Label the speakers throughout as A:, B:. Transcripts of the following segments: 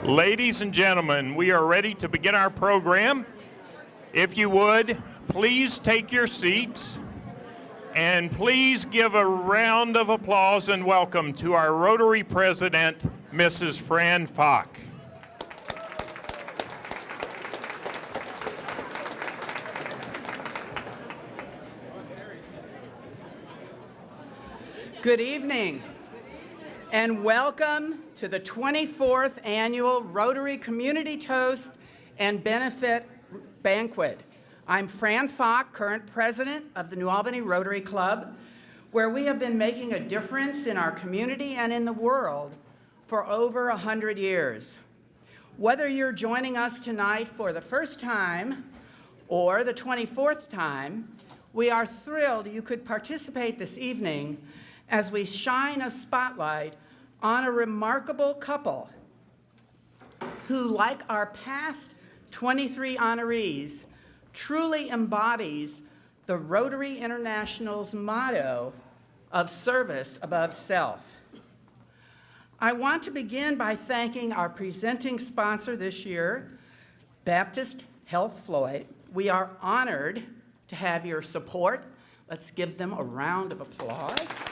A: Ladies and gentlemen, we are ready to begin our program. If you would, please take your seats and please give a round of applause and welcome to our Rotary President, Mrs. Fran Fock.
B: Good evening, and welcome to the 24th Annual Rotary Community Toast and Benefit Banquet. I'm Fran Fock, current president of the New Albany Rotary Club, where we have been making a difference in our community and in the world for over 100 years. Whether you're joining us tonight for the first time or the 24th time, we are thrilled you could participate this evening as we shine a spotlight on a remarkable couple who, like our past 23 honorees, truly embodies the Rotary International's motto of service above self. I want to begin by thanking our presenting sponsor this year, Baptist Health Floyd. We are honored to have your support. Let's give them a round of applause.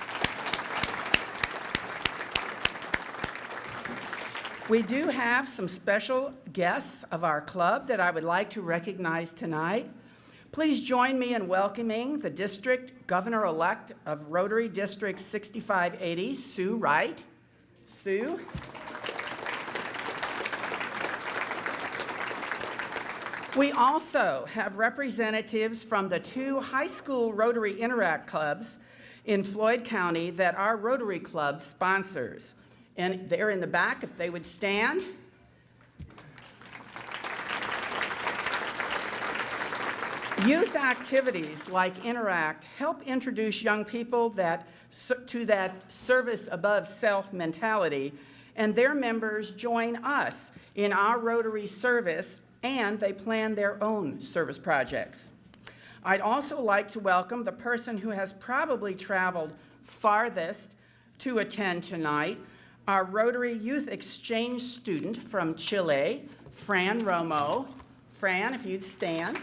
B: We do have some special guests of our club that I would like to recognize tonight. Please join me in welcoming the District Governor-elect of Rotary District 6580, Sue Wright. Sue. We also have representatives from the two high school Rotary Interact clubs in Floyd County that our Rotary Club sponsors. And they're in the back, if they would stand. Youth activities like Interact help introduce young people to that service above self mentality, and their members join us in our Rotary service, and they plan their own service projects. I'd also like to welcome the person who has probably traveled farthest to attend tonight, our Rotary Youth Exchange student from Chile, Fran Romo. Fran, if you'd stand.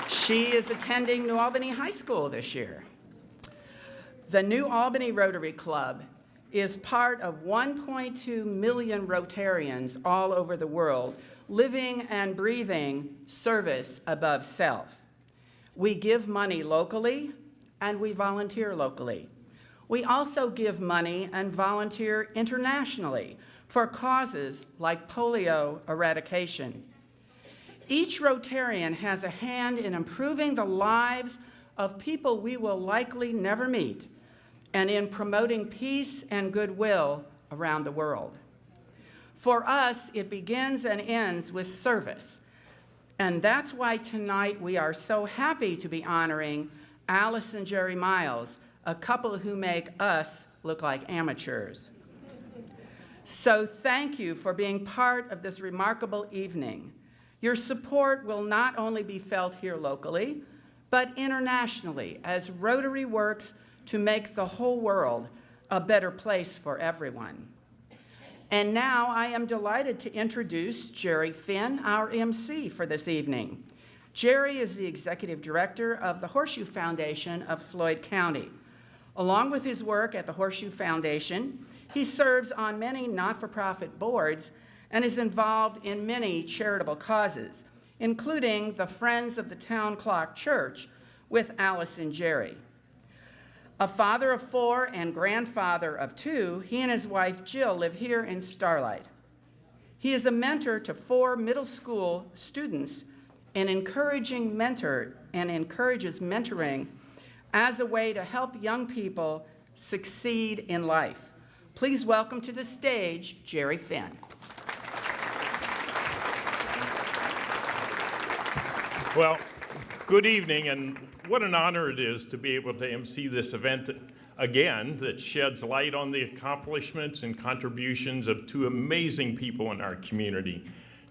B: She is attending New Albany High School this year. The New Albany Rotary Club is part of 1.2 million Rotarians all over the world, living and breathing service above self. We give money locally, and we volunteer locally. We also give money and volunteer internationally for causes like polio eradication. Each Rotarian has a hand in improving the lives of people we will likely never meet and in promoting peace and goodwill around the world. For us, it begins and ends with service. And that's why tonight we are so happy to be honoring Olace and Jerry Miles, a couple who make us look like amateurs. So thank you for being part of this remarkable evening. Your support will not only be felt here locally, but internationally as Rotary works to make the whole world a better place for everyone. And now I am delighted to introduce Jerry Finn, our MC for this evening. Jerry is the executive director of the Horseshoe Foundation of Floyd County. Along with his work at the Horseshoe Foundation, he serves on many not-for-profit boards and is involved in many charitable causes, including the Friends of the Town Clock Church with Olace and Jerry. A father of 4 and grandfather of 2, he and his wife Jill live here in Starlight. He is a mentor to 4 middle school students and encourages mentoring as a way to help young people succeed in life. Please welcome to the stage, Jerry Finn.
A: Well, good evening, and what an honor it is to be able to MC this event again that sheds light on the accomplishments and contributions of 2 amazing people in our community,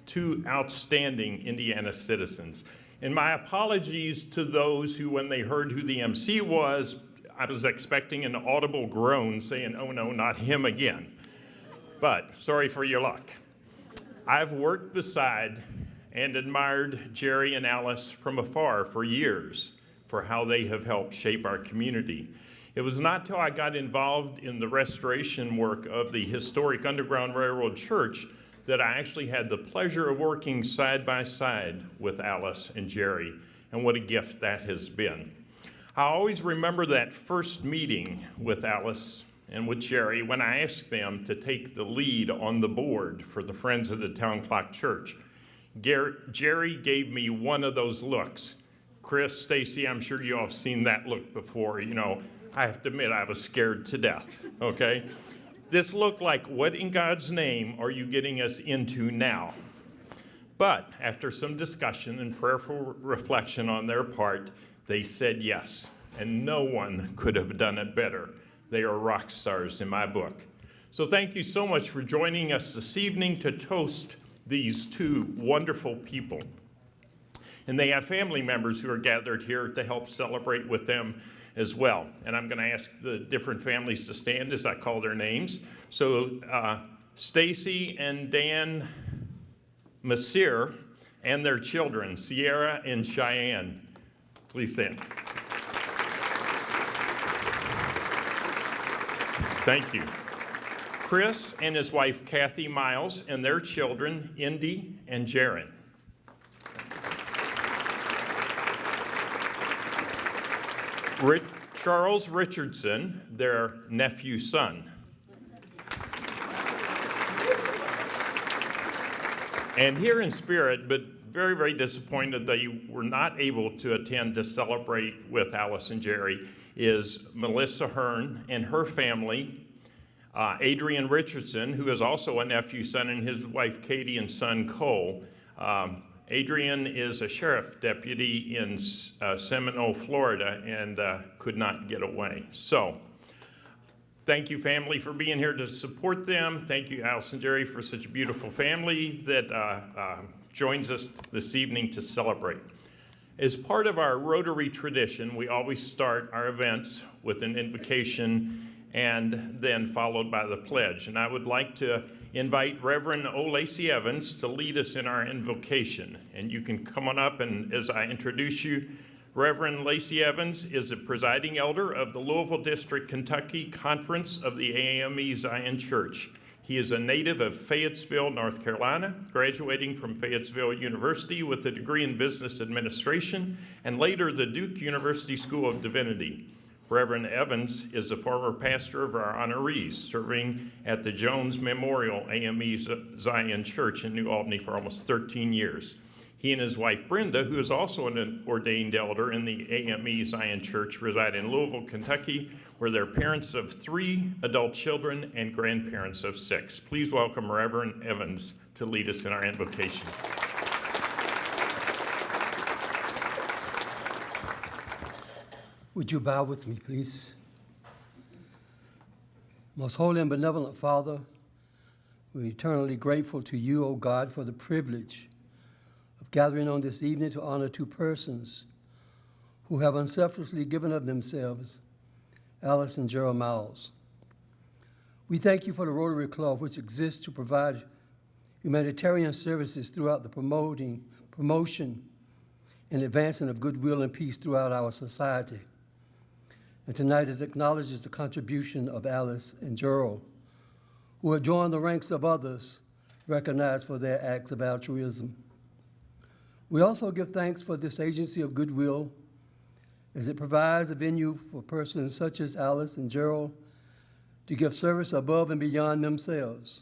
A: 2 outstanding Indiana citizens. And my apologies to those who, when they heard who the MC was, I was expecting an audible groan saying, "Oh no, not him again." But sorry for your luck. I've worked beside and admired Jerry and Alice from afar for years for how they have helped shape our community. It was not till I got involved in the restoration work of the historic Underground Railroad Church that I actually had the pleasure of working side by side with Alice and Jerry, and what a gift that has been. I always remember that first meeting with Alice and with Jerry when I asked them to take the lead on the board for the Friends of the Town Clock Church. Jerry gave me one of those looks. Chris, Stacy, I'm sure you all have seen that look before. You know, I have to admit I was scared to death, okay? This looked like, what in God's name are you getting us into now? But after some discussion and prayerful reflection on their part, they said yes, and no one could have done it better. They are rock stars in my book. So thank you so much for joining us this evening to toast these two wonderful people. And they have family members who are gathered here to help celebrate with them as well. And I'm going to ask the different families to stand as I call their names. So Stacy and Dan Masser and their children, Sierra and Cheyenne. Please stand. Thank you. Chris and his wife, Kathy Miles, and their children, Indy and Jerrol. Charles Richardson, their nephew son. And here in spirit, but very, very disappointed that you were not able to attend to celebrate with Alice and Jerry, is Melissa Hearn and her family, Adrian Richardson, who is also a nephew son, and his wife Katie and son Cole. Adrian is a sheriff deputy in Seminole, Florida, and could not get away. So, thank you, family, for being here to support them. Thank you, Alice and Jerry, for such a beautiful family that joins us this evening to celebrate. As part of our Rotary tradition, we always start our events with an invocation and then followed by the pledge. And I would like to invite Reverend Olace Evans to lead us in our invocation. And you can come on up, and as I introduce you, Reverend Lacey Evans is the presiding elder of the Louisville District, Kentucky Conference of the AME Zion Church. He is a native of Fayetteville, North Carolina, graduating from Fayetteville University with a degree in business administration, and later the Duke University School of Divinity. Reverend Evans is a former pastor of our honorees, serving at the Jones Memorial AME Zion Church in New Albany for almost 13 years. He and his wife Brenda, who is also an ordained elder in the AME Zion Church, reside in Louisville, Kentucky, where they're parents of 3 adult children and grandparents of 6. Please welcome Reverend Evans to lead us in our invocation.
C: Would you bow with me, please? Most holy and benevolent Father, we're eternally grateful to you, O God, for the privilege of gathering on this evening to honor 2 persons who have unselfishly given of themselves, Alice and Jerrol Miles. We thank you for the Rotary Club, which exists to provide humanitarian services throughout the promotion and advancing of goodwill and peace throughout our society. And tonight it acknowledges the contribution of Alice and Jerrol, who have joined the ranks of others recognized for their acts of altruism. We also give thanks for this agency of goodwill, as it provides a venue for persons such as Alice and Jerrol to give service above and beyond themselves.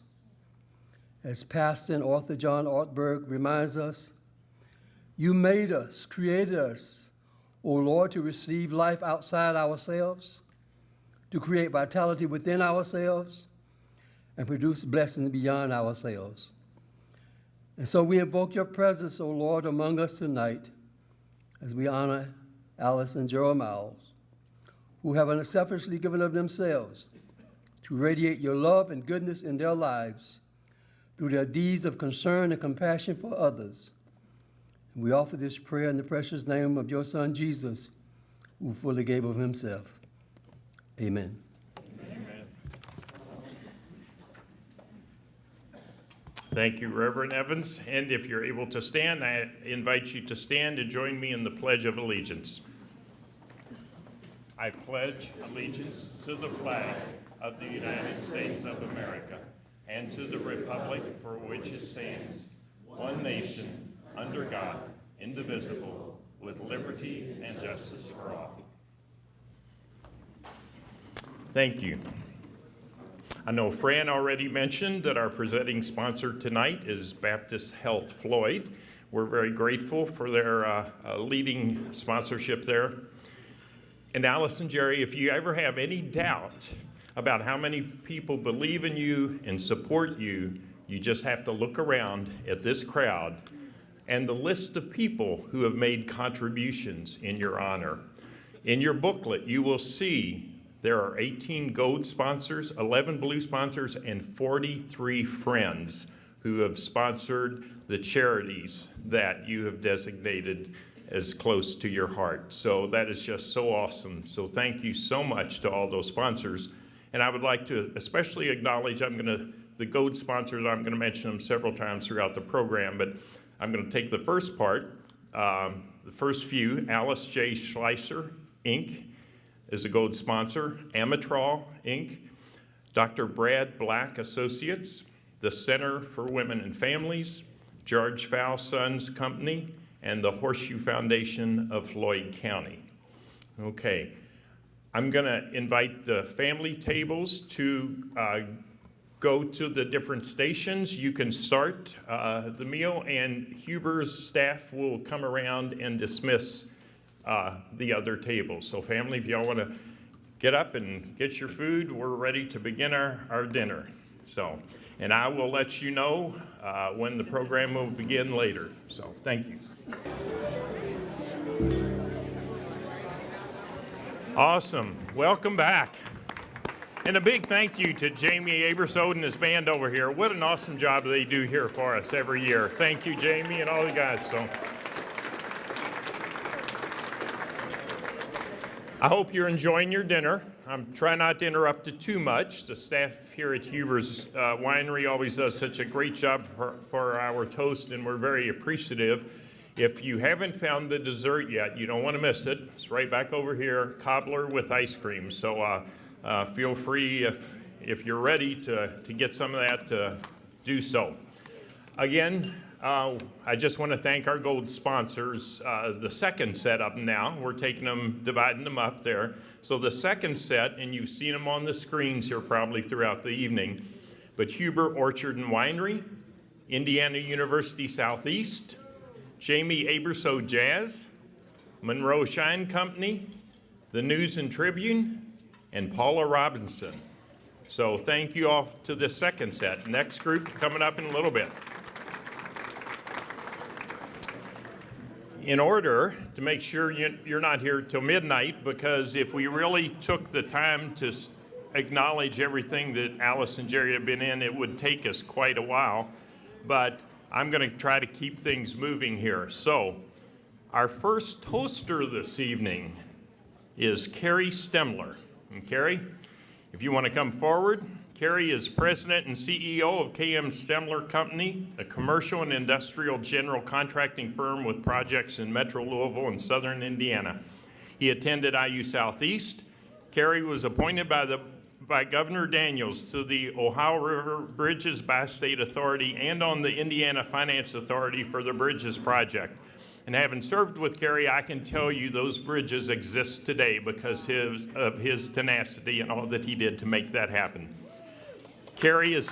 C: As pastor and author John Ortberg reminds us, you made us, created us, O Lord, to receive life outside ourselves, to create vitality within ourselves, and produce blessings beyond ourselves. And so we invoke your presence, O Lord, among us tonight as we honor Alice and Jerrol Miles, who have unselfishly given of themselves to radiate your love and goodness in their lives through their deeds of concern and compassion for others. And we offer this prayer in the precious name of your Son, Jesus, who fully gave of himself. Amen.
A: Thank you, Reverend Evans. And if you're able to stand, I invite you to stand and join me in the Pledge of Allegiance. I pledge allegiance to the flag of the United States of America and to the republic for which it stands, one nation, under God, indivisible, with liberty and justice for all. Thank you. I know Fran already mentioned that our presenting sponsor tonight is Baptist Health Floyd. We're very grateful for their leading sponsorship there. And Alice and Jerry, if you ever have any doubt about how many people believe in you and support you, you just have to look around at this crowd and the list of people who have made contributions in your honor. In your booklet, you will see there are 18 gold sponsors, 11 blue sponsors, and 43 friends who have sponsored the charities that you have designated as close to your heart. So that is just so awesome. So thank you so much to all those sponsors. And I would like to especially acknowledge, the gold sponsors, I'm going to mention them several times throughout the program, but I'm going to take the first part, the first few. Alice J. Schleicher, Inc., is a gold sponsor. Amatrol, Inc., Dr. Brad Black Associates, the Center for Women and Families, George Fowl Sons Company, and the Horseshoe Foundation of Floyd County. Okay, I'm going to invite the family tables to go to the different stations. You can start the meal, and Huber's staff will come around and dismiss the other tables. So family, if y'all want to get up and get your food, we're ready to begin our dinner. So, and I will let you know when the program will begin later. So thank you. Awesome. Welcome back. And a big thank you to Jamie Abersode and his band over here. What an awesome job they do here for us every year. Thank you, Jamie, and all the guys. So, I hope you're enjoying your dinner. I'm trying not to interrupt it too much. The staff here at Huber's Winery always does such a great job for our toast, and we're very appreciative. If you haven't found the dessert yet, you don't want to miss it. It's right back over here, cobbler with ice cream. So feel free, if you're ready to get some of that, to do so. Again, I just want to thank our gold sponsors. The second set up now, we're taking them, dividing them up there. So the second set, and you've seen them on the screens here probably throughout the evening, but Huber Orchard and Winery, Indiana University Southeast, Jamie Abersode Jazz, Monroe Shine Company, the News and Tribune, and Paula Robinson. So thank you all to this second set. Next group coming up in a little bit. In order to make sure you're not here till midnight, because if we really took the time to acknowledge everything that Alice and Jerry have been in, it would take us quite a while. But I'm going to try to keep things moving here. So our first toaster this evening is Carrie Stumler. And Carrie, if you want to come forward. Carrie is president and CEO of KM Stumler Company, a commercial and industrial general contracting firm with projects in Metro Louisville and Southern Indiana. He attended IU Southeast. Carrie was appointed by Governor Daniels to the Ohio River Bridges Bi-State Authority and on the Indiana Finance Authority for the Bridges Project. And having served with Kerry, I can tell you those bridges exist today because of his tenacity and all that he did to make that happen. Kerry has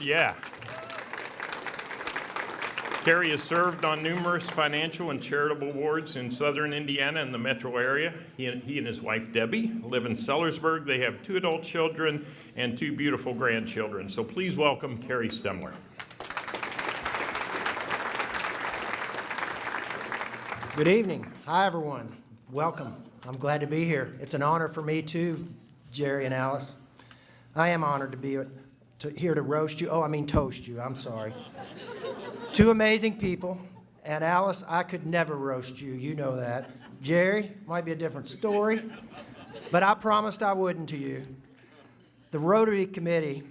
A: served on numerous financial and charitable awards in Southern Indiana and the metro area. He and his wife, Debbie, live in Sellersburg. They have 2 adult children and 2 beautiful grandchildren. So please welcome Carrie Stumler.
D: Good evening. Hi, everyone. Welcome. I'm glad to be here. It's an honor for me, too, Jerry and Alice. I am honored to be here to roast you. Toast you. I'm sorry. 2 amazing people. And Alice, I could never roast you. You know that. Jerry, might be a different story. But I promised I wouldn't to you. The Rotary Committee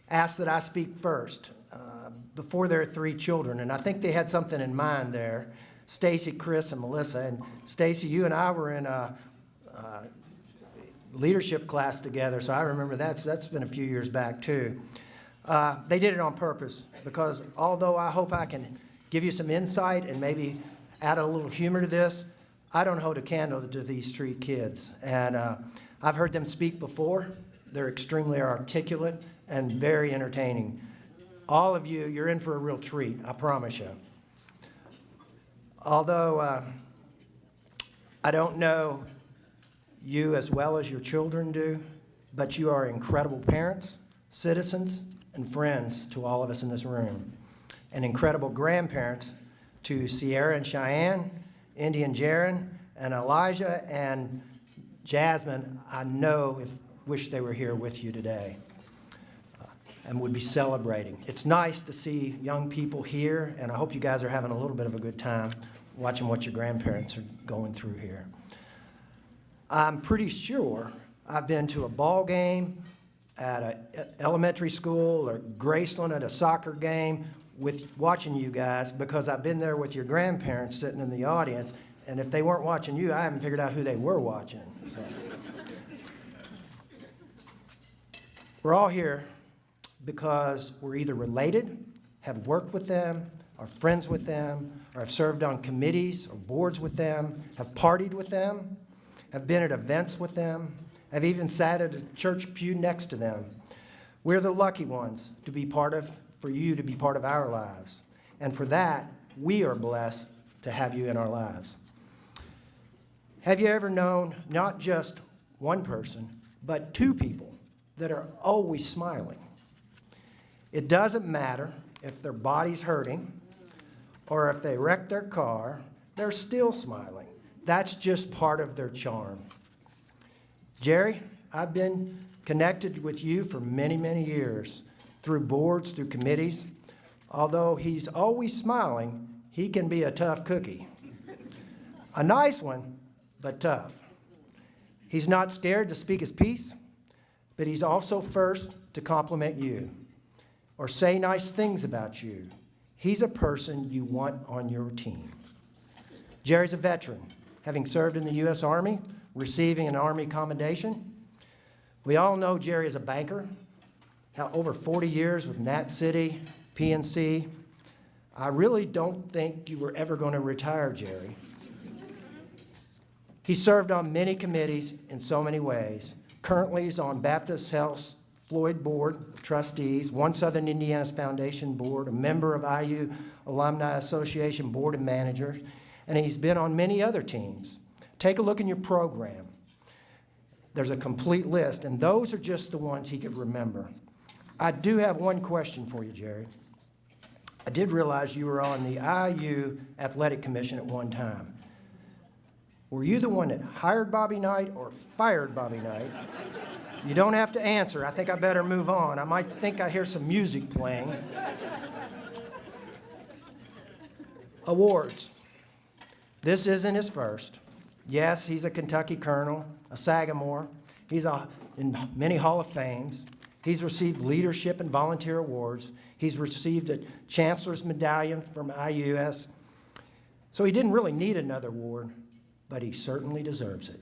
D: asked that I speak first before their 3 children, and I think they had something in mind there. Stacy, Chris, and Melissa. And Stacy, you and I were in a leadership class together, so I remember that's been a few years back too. They did it on purpose because although I hope I can give you some insight and maybe add a little humor to this, I don't hold a candle to these 3 kids. And I've heard them speak before. They're extremely articulate and very entertaining. All of you, you're in for a real treat, I promise you. Although I don't know you as well as your children do, but you are incredible parents, citizens, and friends to all of us in this room, and incredible grandparents to Sierra and Cheyenne, Indy and Jaron, and Elijah and Jasmine. I know wish they were here with you today and would be celebrating. It's nice to see young people here, and I hope you guys are having a little bit of a good time watching what your grandparents are going through here. I'm pretty sure I've been to a ball game at an elementary school or Graceland at a soccer game with watching you guys because I've been there with your grandparents sitting in the audience, and if they weren't watching you, I haven't figured out who they were watching. So. We're all here because we're either related, have worked with them, are friends with them, or have served on committees or boards with them, have partied with them, have been at events with them, have even sat at a church pew next to them. We're the lucky ones for you to be part of our lives. And for that, we are blessed to have you in our lives. Have you ever known not just one person, but 2 people that are always smiling? It doesn't matter if their body's hurting or if they wreck their car, they're still smiling. That's just part of their charm. Jerry, I've been connected with you for many, many years through boards, through committees. Although he's always smiling, he can be a tough cookie. A nice one, but tough. He's not scared to speak his piece, but he's also first to compliment you or say nice things about you. He's a person you want on your team. Jerry's a veteran, having served in the U.S. Army, receiving an Army commendation. We all know Jerry is a banker, over 40 years with Nat City, PNC. I really don't think you were ever going to retire, Jerry. He served on many committees in so many ways. Currently, he's on Baptist Health Floyd Board of Trustees, One Southern Indiana's Foundation Board, a member of IU Alumni Association Board of Managers, and he's been on many other teams. Take a look in your program. There's a complete list, and those are just the ones he could remember. I do have one question for you, Jerry. I did realize you were on the IU Athletic Commission at one time. Were you the one that hired Bobby Knight or fired Bobby Knight? You don't have to answer. I think I better move on. I might think I hear some music playing. Awards. This isn't his first. Yes, he's a Kentucky Colonel, a Sagamore. He's in many Hall of Fames. He's received leadership and volunteer awards. He's received a Chancellor's Medallion from IUS. So he didn't really need another award, but he certainly deserves it.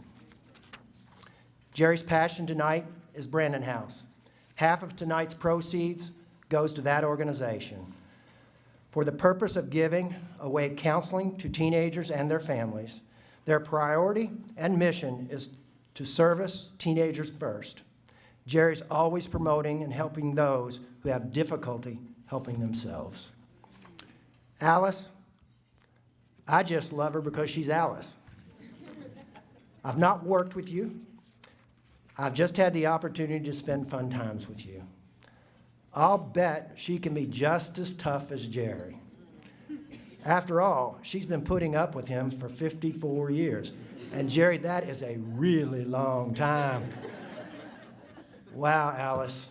D: Jerry's passion tonight is Brandon House. Half of tonight's proceeds goes to that organization for the purpose of giving away counseling to teenagers and their families. Their priority and mission is to service teenagers first. Jerry's always promoting and helping those who have difficulty helping themselves. Alice, I just love her because she's Alice. I've not worked with you. I've just had the opportunity to spend fun times with you. I'll bet she can be just as tough as Jerry. After all, she's been putting up with him for 54 years. And Jerry, that is a really long time. Wow, Alice,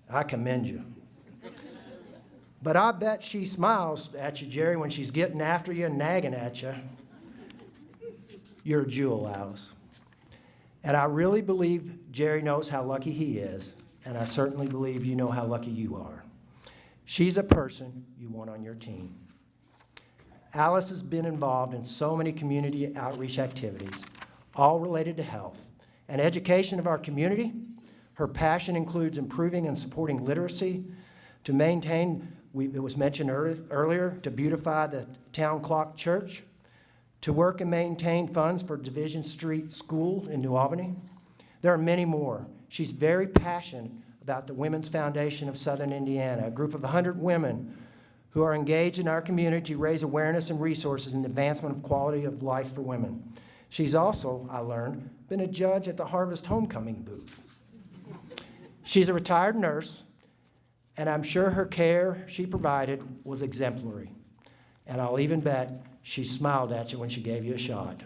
D: I commend you. But I bet she smiles at you, Jerry, when she's getting after you and nagging at you. You're a jewel, Alice. And I really believe Jerry knows how lucky he is, and I certainly believe you know how lucky you are. She's a person you want on your team. Olace has been involved in so many community outreach activities, all related to health and education of our community. Her passion includes improving and supporting literacy, to maintain, it was mentioned earlier, to beautify the town clock church, to work and maintain funds for Division Street School in New Albany. There are many more. She's very passionate about the Women's Foundation of Southern Indiana, a group of 100 women who are engaged in our community to raise awareness and resources in the advancement of quality of life for women. She's also, I learned, been a judge at the Harvest Homecoming booth. She's a retired nurse, and I'm sure her care she provided was exemplary. And I'll even bet she smiled at you when she gave you a shot.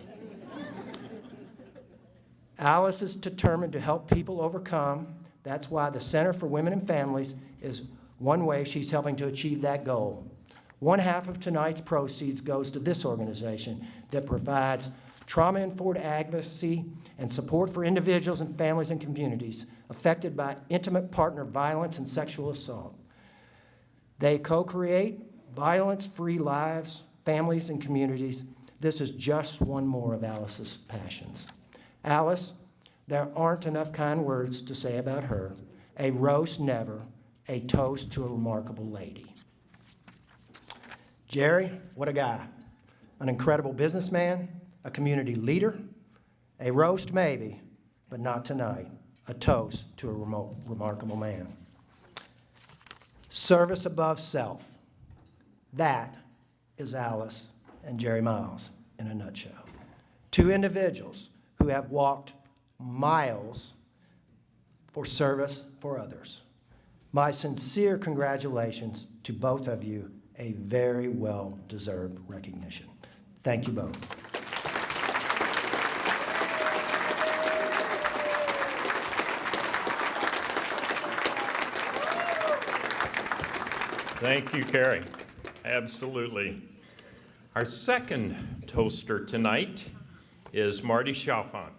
D: Olace is determined to help people overcome. That's why the Center for Women and Families is one way she's helping to achieve that goal. One half of tonight's proceeds goes to this organization that provides trauma-informed advocacy and support for individuals and families and communities affected by intimate partner violence and sexual assault. They co-create violence-free lives, families, and communities. This is just one more of Olace's passions. Olace, there aren't enough kind words to say about her. A roast never, a toast to a remarkable lady. Jerry, what a guy. An incredible businessman, a community leader, a roast maybe, but not tonight. A toast to a remarkable man. Service above self. That is Olace and Jerry Miles in a nutshell. Two individuals who have walked miles for service for others. My sincere congratulations to both of you, a very well-deserved recognition. Thank you both.
A: Thank you, Carrie. Absolutely. Our second toaster tonight is Marty Shafon.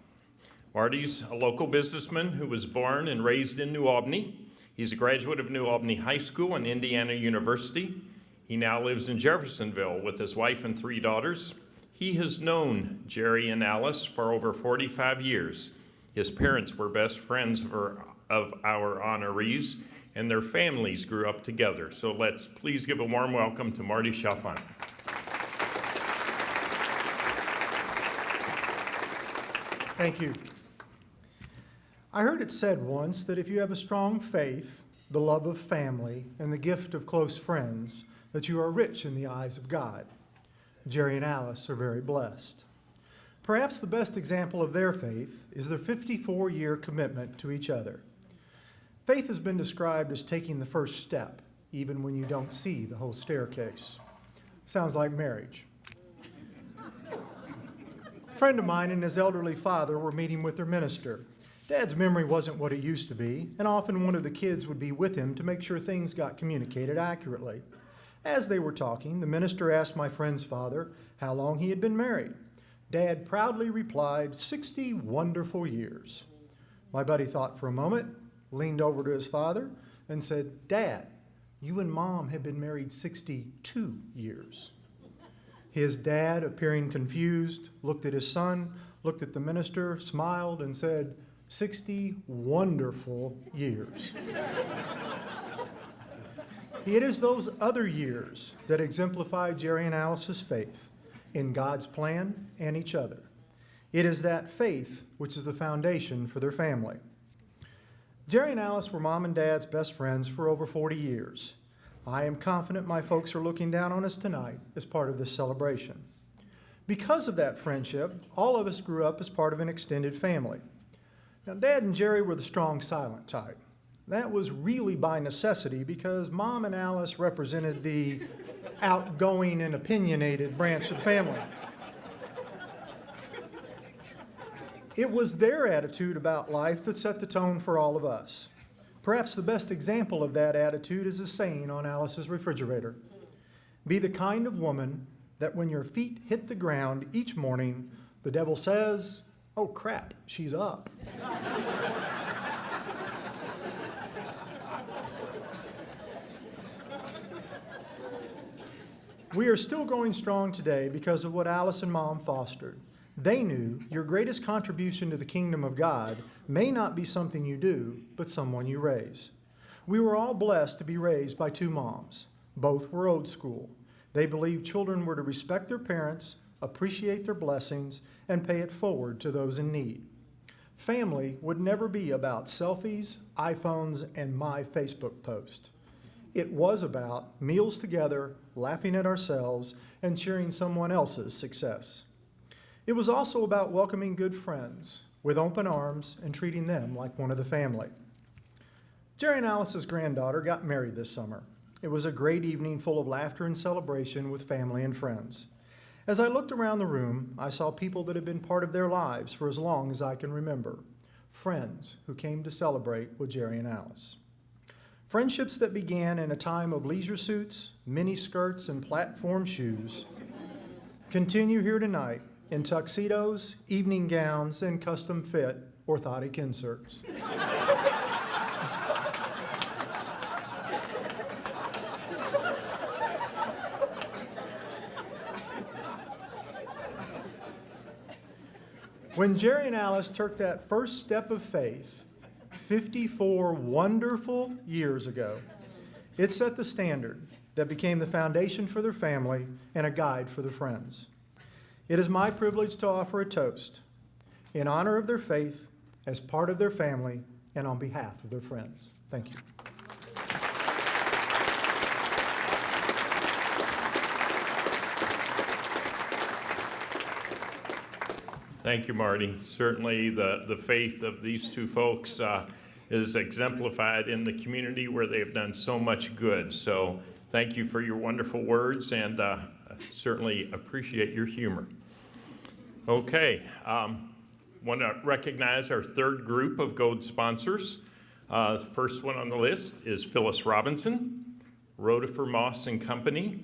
A: Marty's a local businessman who was born and raised in New Albany. He's a graduate of New Albany High School and Indiana University. He now lives in Jeffersonville with his wife and 3 daughters. He has known Jerry and Olace for over 45 years. His parents were best friends of our honorees, and their families grew up together. So let's please give a warm welcome to Marty Shafon.
E: Thank you. I heard it said once that if you have a strong faith, the love of family, and the gift of close friends, that you are rich in the eyes of God. Jerry and Olace are very blessed. Perhaps the best example of their faith is their 54-year commitment to each other. Faith has been described as taking the first step, even when you don't see the whole staircase. Sounds like marriage. A friend of mine and his elderly father were meeting with their minister. Dad's memory wasn't what it used to be, and often one of the kids would be with him to make sure things got communicated accurately. As they were talking, the minister asked my friend's father how long he had been married. Dad proudly replied, 60 wonderful years. My buddy thought for a moment, leaned over to his father, and said, Dad, you and Mom have been married 62 years. His dad, appearing confused, looked at his son, looked at the minister, smiled, and said, 60 wonderful years. It is those other years that exemplify Jerry and Olace's faith in God's plan and each other. It is that faith which is the foundation for their family. Jerry and Olace were Mom and Dad's best friends for over 40 years. I am confident my folks are looking down on us tonight as part of this celebration. Because of that friendship, all of us grew up as part of an extended family. Now, Dad and Jerry were the strong, silent type. That was really by necessity because Mom and Olace represented the outgoing and opinionated branch of the family. It was their attitude about life that set the tone for all of us. Perhaps the best example of that attitude is a saying on Olace's refrigerator. Be the kind of woman that when your feet hit the ground each morning, the devil says, Oh, crap, she's up. We are still going strong today because of what Alice and Mom fostered. They knew your greatest contribution to the kingdom of God may not be something you do, but someone you raise. We were all blessed to be raised by two moms. Both were old school. They believed children were to respect their parents, appreciate their blessings, and pay it forward to those in need. Family would never be about selfies, iPhones, and my Facebook post. It was about meals together, laughing at ourselves, and cheering someone else's success. It was also about welcoming good friends with open arms and treating them like one of the family. Jerry and Alice's granddaughter got married this summer. It was a great evening full of laughter and celebration with family and friends. As I looked around the room, I saw people that had been part of their lives for as long as I can remember. Friends who came to celebrate with Jerry and Alice. Friendships that began in a time of leisure suits, mini skirts, and platform shoes continue here tonight in tuxedos, evening gowns, and custom-fit orthotic inserts. When Jerry and Alice took that first step of faith 54 wonderful years ago, it set the standard that became the foundation for their family and a guide for their friends. It is my privilege to offer a toast in honor of their faith, as part of their family, and on behalf of their friends. Thank you.
A: Thank you, Marty. Certainly the faith of these two folks is exemplified in the community where they've done so much good. So thank you for your wonderful words, and certainly appreciate your humor. Okay, want to recognize our third group of gold sponsors. The first one on the list is Phyllis Robinson, Rotary Moss and Company,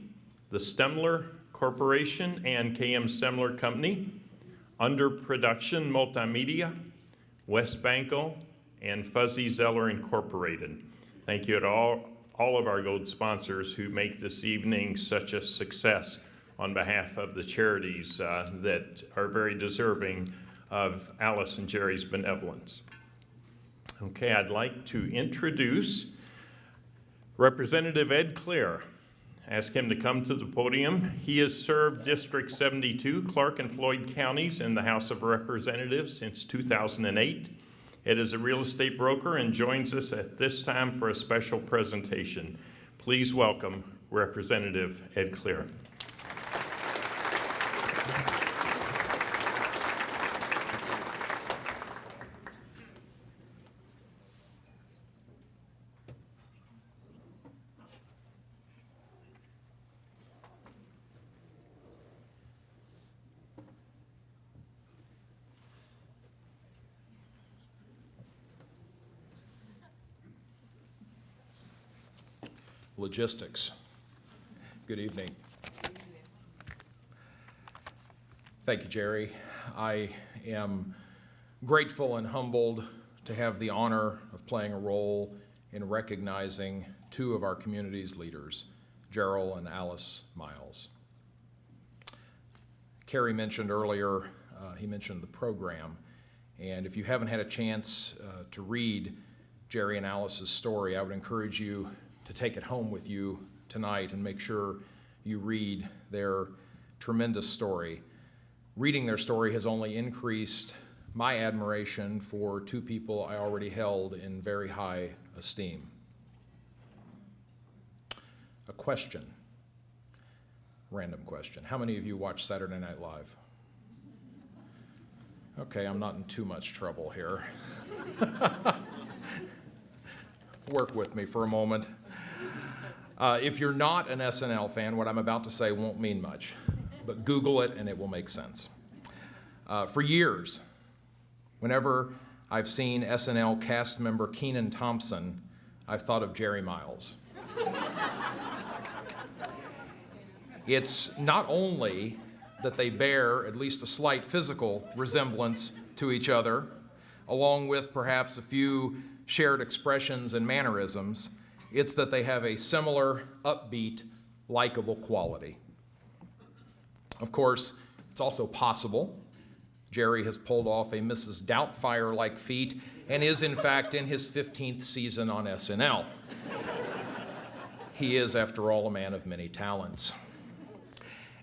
A: the Stumler Corporation and KM Stumler Company, Underproduction Multimedia, West Banco, and Fuzzy Zeller Incorporated. Thank you to all of our gold sponsors who make this evening such a success on behalf of the charities that are very deserving of Alice and Jerry's benevolence. Okay, I'd like to introduce Representative Ed Clear. Ask him to come to the podium. He has served District 72, Clark and Floyd counties in the House of Representatives since 2008. Ed is a real estate broker and joins us at this time for a special presentation. Please welcome Representative Ed Clear.
F: Logistics. Good evening. Thank you, Jerry. I am grateful and humbled to have the honor of playing a role in recognizing two of our community's leaders, Jerrol and Alice Miles. Kerry mentioned earlier, he mentioned the program, and if you haven't had a chance to read Jerry and Alice's story, I would encourage you to take it home with you tonight and make sure you read their tremendous story. Reading their story has only increased my admiration for two people I already held in very high esteem. A question, random question. How many of you watch Saturday Night Live? Okay, I'm not in too much trouble here. Work with me for a moment. If you're not an SNL fan, what I'm about to say won't mean much, but Google it and it will make sense. For years, whenever I've seen SNL cast member Kenan Thompson, I've thought of Jerry Miles. It's not only that they bear at least a slight physical resemblance to each other, along with perhaps a few shared expressions and mannerisms, it's that they have a similar, upbeat, likable quality. Of course, it's also possible Jerry has pulled off a Mrs. Doubtfire-like feat and is, in fact, in his 15th season on SNL. He is, after all, a man of many talents.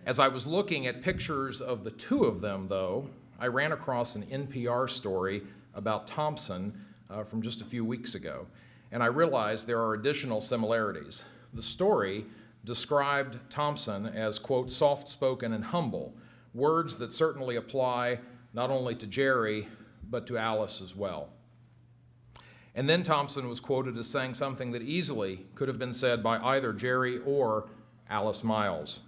F: As I was looking at pictures of the two of them, though, I ran across an NPR story about Thompson from just a few weeks ago, and I realized there are additional similarities. The story described Thompson as, quote, soft-spoken and humble, words that certainly apply not only to Jerry, but to Olace as well. And then Thompson was quoted as saying something that easily could have been said by either Jerry or Olace Miles.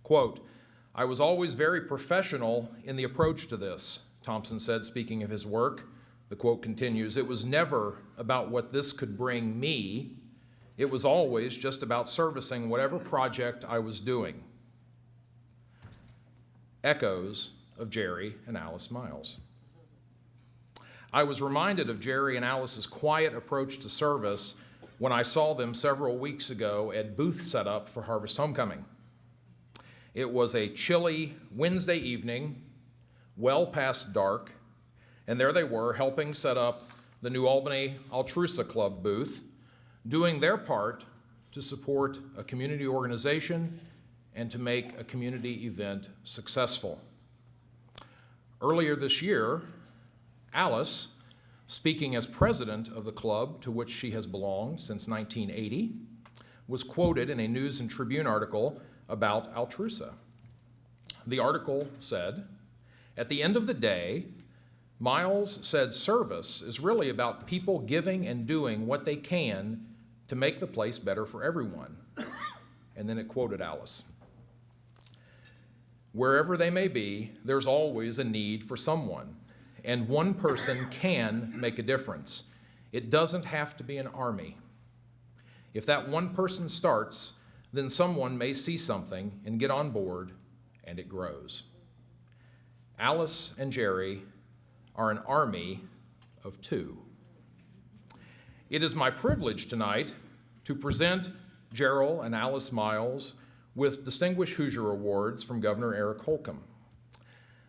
F: Quote, "I was always very professional in the approach to this," Thompson said, speaking of his work. The quote continues, "It was never about what this could bring me. It was always just about servicing whatever project I was doing." Echoes of Jerry and Olace Miles. I was reminded of Jerry and Olace's quiet approach to service when I saw them several weeks ago at booth setup for Harvest Homecoming. It was a chilly Wednesday evening, well past dark, and there they were helping set up the New Albany Altrusa Club booth, doing their part to support a community organization and to make a community event successful. Earlier this year, Olace, speaking as president of the club to which she has belonged since 1980, was quoted in a News and Tribune article about Altrusa. The article said, "At the end of the day, Miles said service is really about people giving and doing what they can to make the place better for everyone." And then it quoted Olace. "Wherever they may be, there's always a need for someone, and one person can make a difference. It doesn't have to be an army. If that one person starts, then someone may see something and get on board, and it grows." Olace and Jerry are an army of two. It is my privilege tonight to present Jerrol and Olace Miles with Distinguished Hoosier Awards from Governor Eric Holcomb.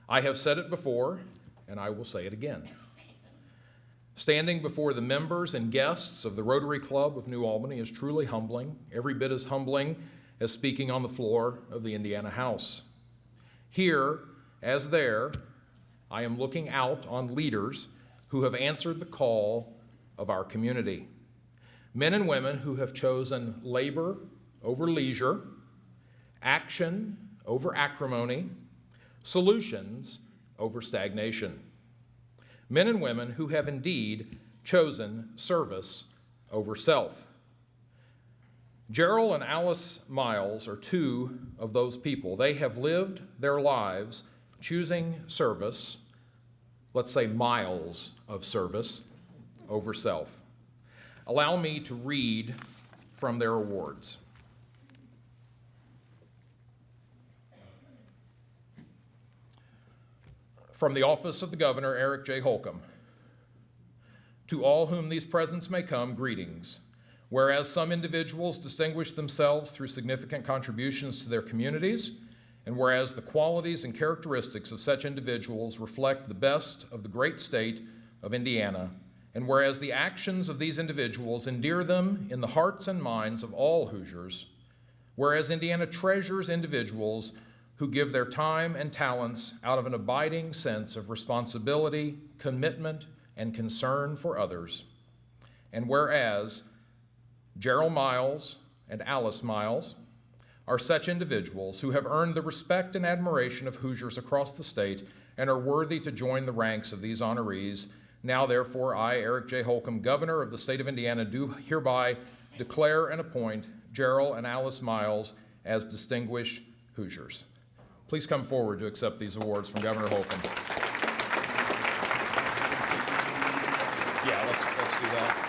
F: I have said it before, and I will say it again. Standing before the members and guests of the Rotary Club of New Albany is truly humbling, every bit as humbling as speaking on the floor of the Indiana House. Here, as there, I am looking out on leaders who have answered the call of our community. Men and women who have chosen labor over leisure, action over acrimony, solutions over stagnation. Men and women who have indeed chosen service over self. Jerrol and Olace Miles are two of those people. They have lived their lives choosing service, let's say miles of service, over self. Allow me to read from their awards. From the office of the Governor, Eric J. Holcomb. To all whom these presents may come, greetings. Whereas some individuals distinguish themselves through significant contributions to their communities, and whereas the qualities and characteristics of such individuals reflect the best of the great state of Indiana, and whereas the actions of these individuals endear them in the hearts and minds of all Hoosiers, whereas Indiana treasures individuals who give their time and talents out of an abiding sense of responsibility, commitment, and concern for others. And whereas Jerrol Miles and Olace Miles are such individuals who have earned the respect and admiration of Hoosiers across the state and are worthy to join the ranks of these honorees. Now, therefore, I, Eric J. Holcomb, Governor of the state of Indiana, do hereby declare and appoint Jerrol and Olace Miles as distinguished Hoosiers. Please come forward to accept these awards from Governor Holcomb. Yeah, let's do that.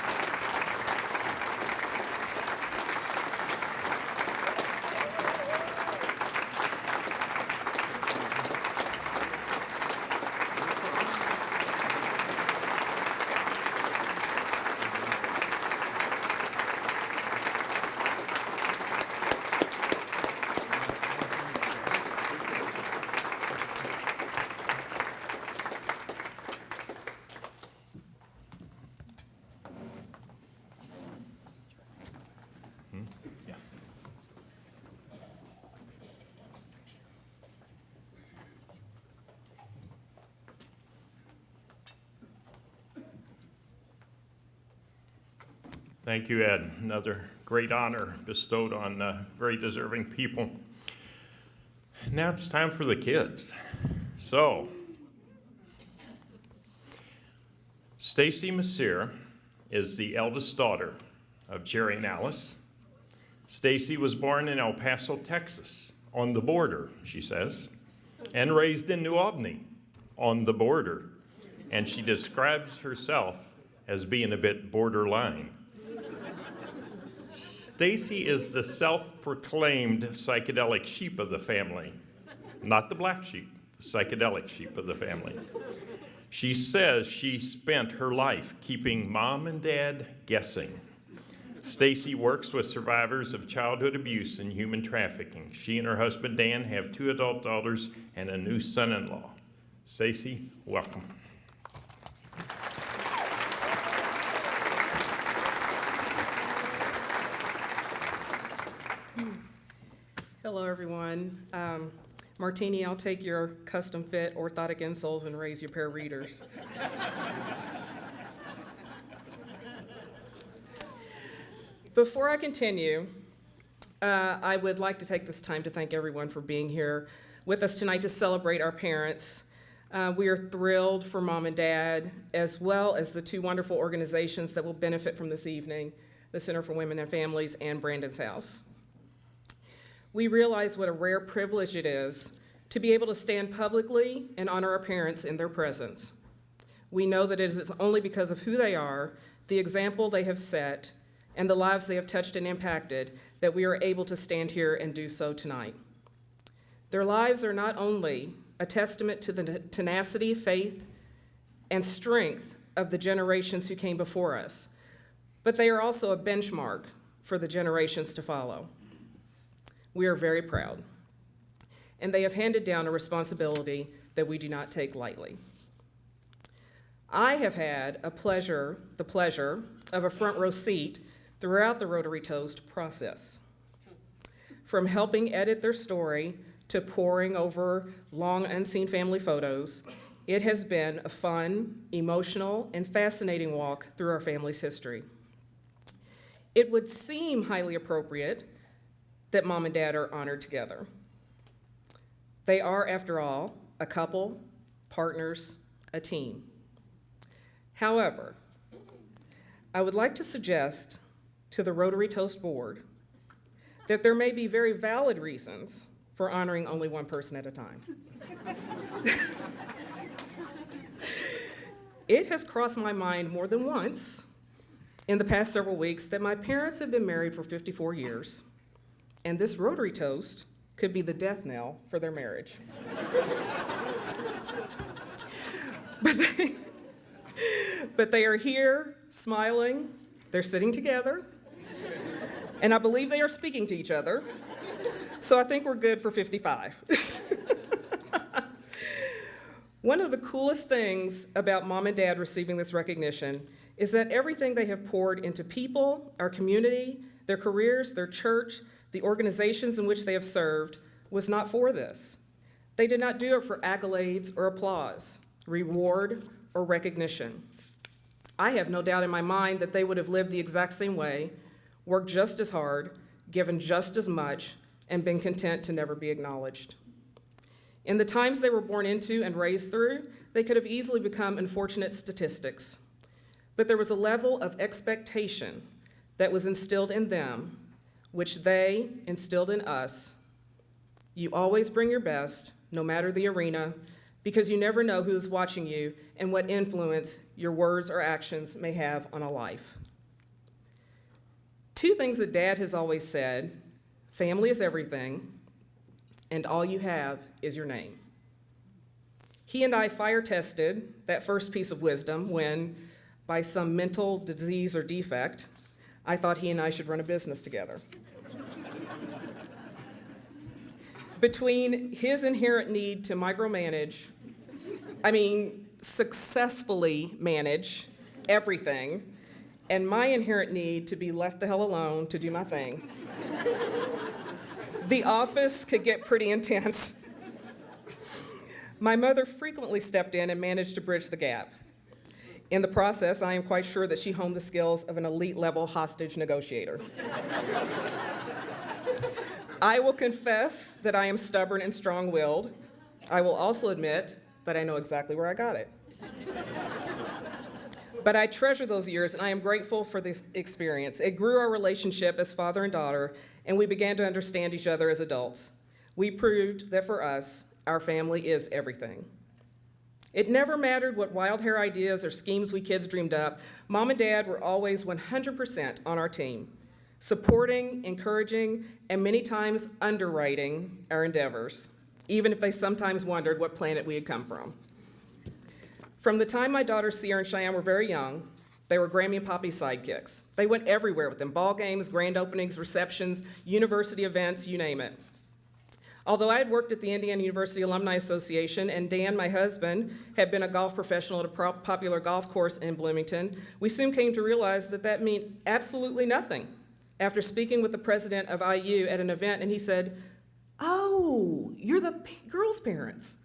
A: Thank you, Ed. Another great honor bestowed on very deserving people. Now it's time for the kids. So, Stacy Masser is the eldest daughter of Jerry and Olace. Stacy was born in El Paso, Texas, on the border, she says, and raised in New Albany, on the border. And she describes herself as being a bit borderline. Stacy is the self-proclaimed psychedelic sheep of the family, not the black sheep, the psychedelic sheep of the family. She says she spent her life keeping mom and dad guessing. Stacy works with survivors of childhood abuse and human trafficking. She and her husband Dan have 2 adult daughters and a new son-in-law. Stacy, welcome.
G: Hello, everyone. Martini, I'll take your custom fit orthotic insoles and raise your pair of readers. Before I continue, I would like to take this time to thank everyone for being here with us tonight to celebrate our parents. We are thrilled for Mom and Dad, as well as the 2 wonderful organizations that will benefit from this evening, the Center for Women and Families and Brandon's House. We realize what a rare privilege it is to be able to stand publicly and honor our parents in their presence. We know that it is only because of who they are, the example they have set, and the lives they have touched and impacted that we are able to stand here and do so tonight. Their lives are not only a testament to the tenacity, faith, and strength of the generations who came before us, but they are also a benchmark for the generations to follow. We are very proud, and they have handed down a responsibility that we do not take lightly. I have had the pleasure of a front row seat throughout the Rotary Toast process. From helping edit their story to poring over long unseen family photos, it has been a fun, emotional, and fascinating walk through our family's history. It would seem highly appropriate that Mom and Dad are honored together. They are, after all, a couple, partners, a team. However, I would like to suggest to the Rotary Toast Board that there may be very valid reasons for honoring only one person at a time. It has crossed my mind more than once in the past several weeks that my parents have been married for 54 years, and this Rotary Toast could be the death knell for their marriage. But they are here, smiling, they're sitting together, and I believe they are speaking to each other, so I think we're good for 55. One of the coolest things about Mom and Dad receiving this recognition is that everything they have poured into people, our community, their careers, their church, the organizations in which they have served, was not for this. They did not do it for accolades or applause, reward or recognition. I have no doubt in my mind that they would have lived the exact same way, worked just as hard, given just as much, and been content to never be acknowledged. In the times they were born into and raised through, they could have easily become unfortunate statistics. But there was a level of expectation that was instilled in them, which they instilled in us. You always bring your best, no matter the arena, because you never know who's watching you and what influence your words or actions may have on a life. 2 things that Dad has always said: family is everything, and all you have is your name. He and I fire tested that first piece of wisdom when, by some mental disease or defect, I thought he and I should run a business together. Between his inherent need to micromanage, successfully manage everything, and my inherent need to be left the hell alone to do my thing, the office could get pretty intense. My mother frequently stepped in and managed to bridge the gap. In the process, I am quite sure that she honed the skills of an elite-level hostage negotiator. I will confess that I am stubborn and strong-willed. I will also admit that I know exactly where I got it. But I treasure those years, and I am grateful for this experience. It grew our relationship as father and daughter, and we began to understand each other as adults. We proved that for us, our family is everything. It never mattered what wild hair ideas or schemes we kids dreamed up. Mom and Dad were always 100% on our team, supporting, encouraging, and many times underwriting our endeavors, even if they sometimes wondered what planet we had come from. From the time my daughters Sierra and Cheyenne were very young, they were Grammy and Poppy's sidekicks. They went everywhere with them, ball games, grand openings, receptions, university events, you name it. Although I had worked at the Indiana University Alumni Association, and Dan, my husband, had been a golf professional at a popular golf course in Bloomington, we soon came to realize that that meant absolutely nothing. After speaking with the president of IU at an event, and he said, "Oh, you're the girls' parents."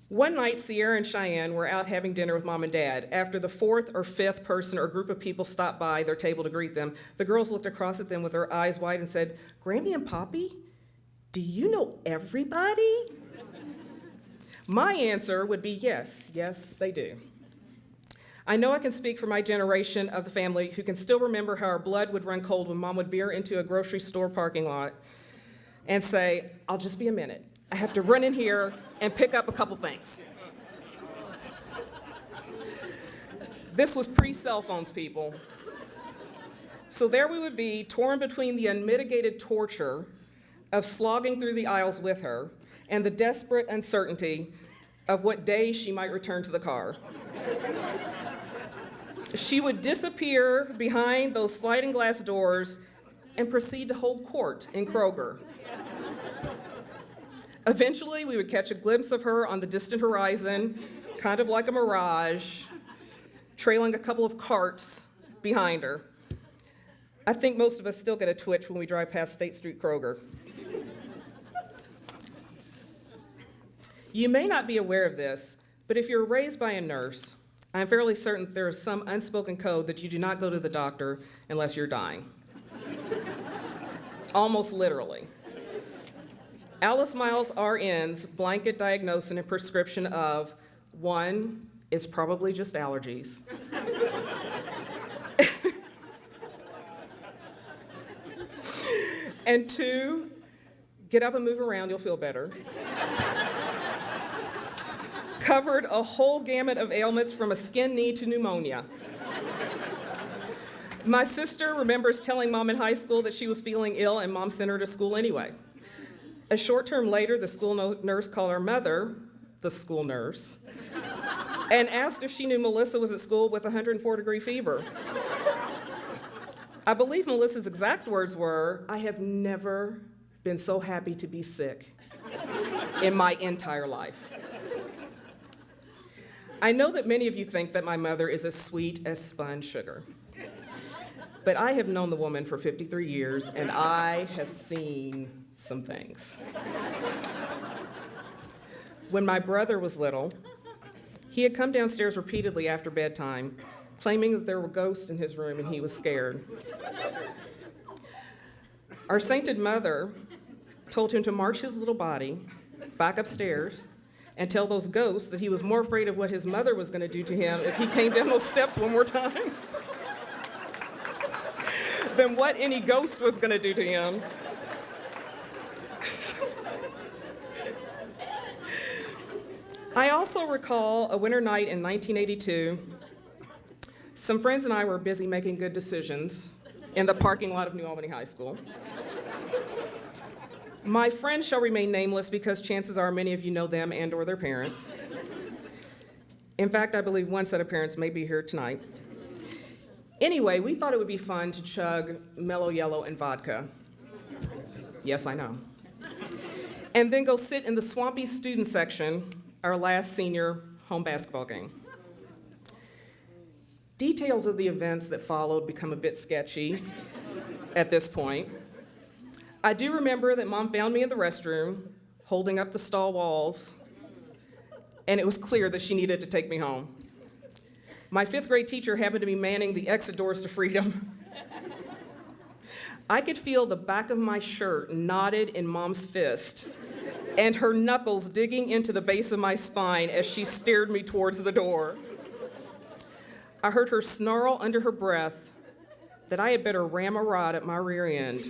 G: One night, Sierra and Cheyenne were out having dinner with Mom and Dad. After the fourth or fifth person or group of people stopped by their table to greet them, the girls looked across at them with their eyes wide and said, "Grammy and Poppy, do you know everybody?" My answer would be yes, they do. I know I can speak for my generation of the family who can still remember how our blood would run cold when Mom would veer into a grocery store parking lot and say, "I'll just be a minute. I have to run in here and pick up a couple things." This was pre-cell phones, people. So there we would be, torn between the unmitigated torture of slogging through the aisles with her and the desperate uncertainty of what day she might return to the car. She would disappear behind those sliding glass doors and proceed to hold court in Kroger. Eventually, we would catch a glimpse of her on the distant horizon, kind of like a mirage, trailing a couple of carts behind her. I think most of us still get a twitch when we drive past State Street Kroger. You may not be aware of this, but if you're raised by a nurse, I'm fairly certain there is some unspoken code that you do not go to the doctor unless you're dying. Almost literally. Alice Miles RN's blanket diagnosis and prescription of 1, it's probably just allergies. And 2, get up and move around, you'll feel better. Covered a whole gamut of ailments from a skin knee to pneumonia. My sister remembers telling Mom in high school that she was feeling ill, and Mom sent her to school anyway. A short term later, the school nurse called our mother, the school nurse, and asked if she knew Melissa was at school with a 104-degree fever. I believe Melissa's exact words were, "I have never been so happy to be sick in my entire life." I know that many of you think that my mother is as sweet as spun sugar. But I have known the woman for 53 years, and I have seen some things. When my brother was little, he had come downstairs repeatedly after bedtime, claiming that there were ghosts in his room and he was scared. Our sainted mother told him to march his little body back upstairs and tell those ghosts that he was more afraid of what his mother was going to do to him if he came down those steps one more time than what any ghost was going to do to him. I also recall a winter night in 1982. Some friends and I were busy making good decisions in the parking lot of New Albany High School. My friends shall remain nameless because chances are many of you know them and or their parents. In fact, I believe one set of parents may be here tonight. Anyway, we thought it would be fun to chug Mellow Yellow and vodka. Yes, I know. And then go sit in the swampy student section, our last senior home basketball game. Details of the events that followed become a bit sketchy at this point. I do remember that Mom found me in the restroom, holding up the stall walls, and it was clear that she needed to take me home. My 5th grade teacher happened to be manning the exit doors to freedom. I could feel the back of my shirt knotted in Mom's fist and her knuckles digging into the base of my spine as she steered me towards the door. I heard her snarl under her breath that I had better ram a rod at my rear end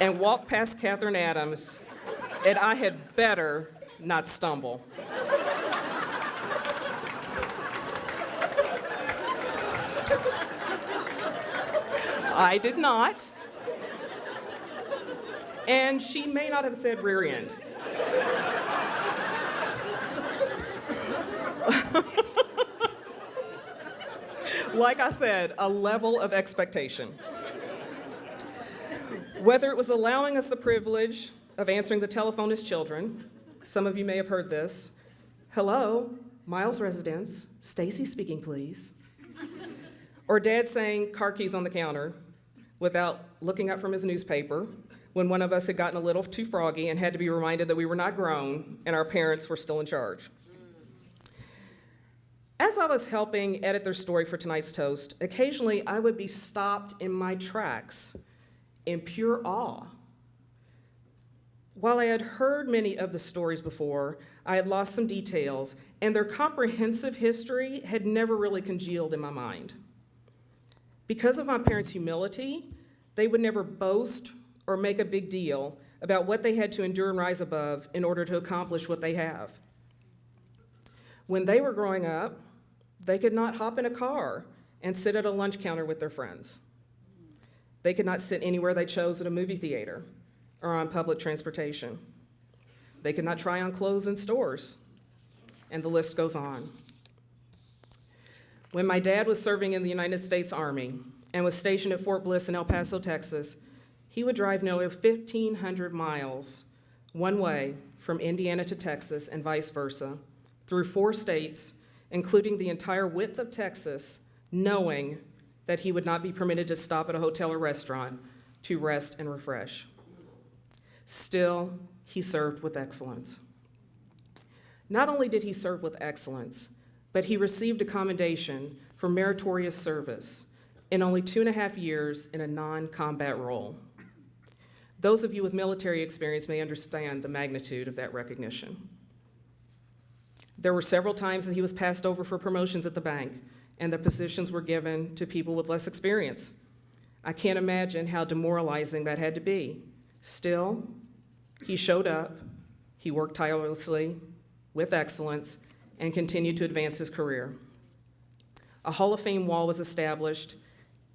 G: and walk past Catherine Adams, and I had better not stumble. I did not. And she may not have said rear end. Like I said, a level of expectation. Whether it was allowing us the privilege of answering the telephone as children, some of you may have heard this. Hello, Miles residence, Stacy speaking, please. Or Dad saying car keys on the counter without looking up from his newspaper when one of us had gotten a little too froggy and had to be reminded that we were not grown and our parents were still in charge. As I was helping edit their story for tonight's toast, occasionally I would be stopped in my tracks in pure awe. While I had heard many of the stories before, I had lost some details, and their comprehensive history had never really congealed in my mind. Because of my parents' humility, they would never boast or make a big deal about what they had to endure and rise above in order to accomplish what they have. When they were growing up, they could not hop in a car and sit at a lunch counter with their friends. They could not sit anywhere they chose at a movie theater or on public transportation. They could not try on clothes in stores, and the list goes on. When my dad was serving in the United States Army and was stationed at Fort Bliss in El Paso, Texas, he would drive nearly 1,500 miles one way from Indiana to Texas and vice versa, through 4 states, including the entire width of Texas, knowing that he would not be permitted to stop at a hotel or restaurant to rest and refresh. Still, he served with excellence. Not only did he serve with excellence, but he received a commendation for meritorious service in only 2.5 years in a non-combat role. Those of you with military experience may understand the magnitude of that recognition. There were several times that he was passed over for promotions at the bank, and the positions were given to people with less experience. I can't imagine how demoralizing that had to be. Still, he showed up, he worked tirelessly, with excellence, and continued to advance his career. A Hall of Fame wall was established,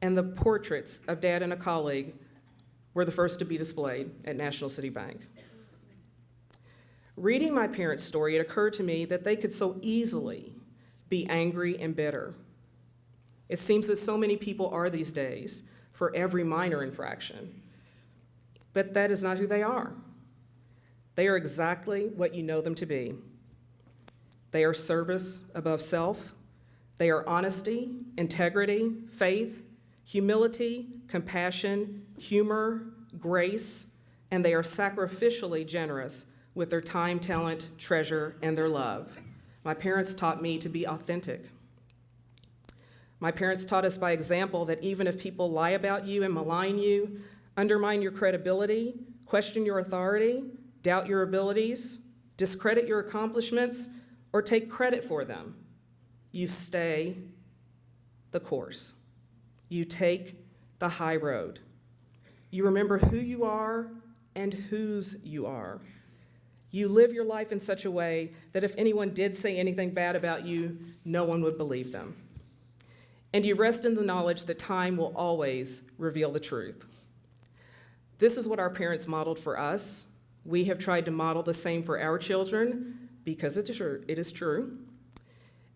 G: and the portraits of Dad and a colleague were the first to be displayed at National City Bank. Reading my parents' story, it occurred to me that they could so easily be angry and bitter. It seems that so many people are these days for every minor infraction, but that is not who they are. They are exactly what you know them to be. They are service above self. They are honesty, integrity, faith, humility, compassion, humor, grace, and they are sacrificially generous with their time, talent, treasure, and their love. My parents taught me to be authentic. My parents taught us by example that even if people lie about you and malign you, undermine your credibility, question your authority, doubt your abilities, discredit your accomplishments, or take credit for them, you stay the course. You take the high road. You remember who you are and whose you are. You live your life in such a way that if anyone did say anything bad about you, no one would believe them. And you rest in the knowledge that time will always reveal the truth. This is what our parents modeled for us. We have tried to model the same for our children because it is true.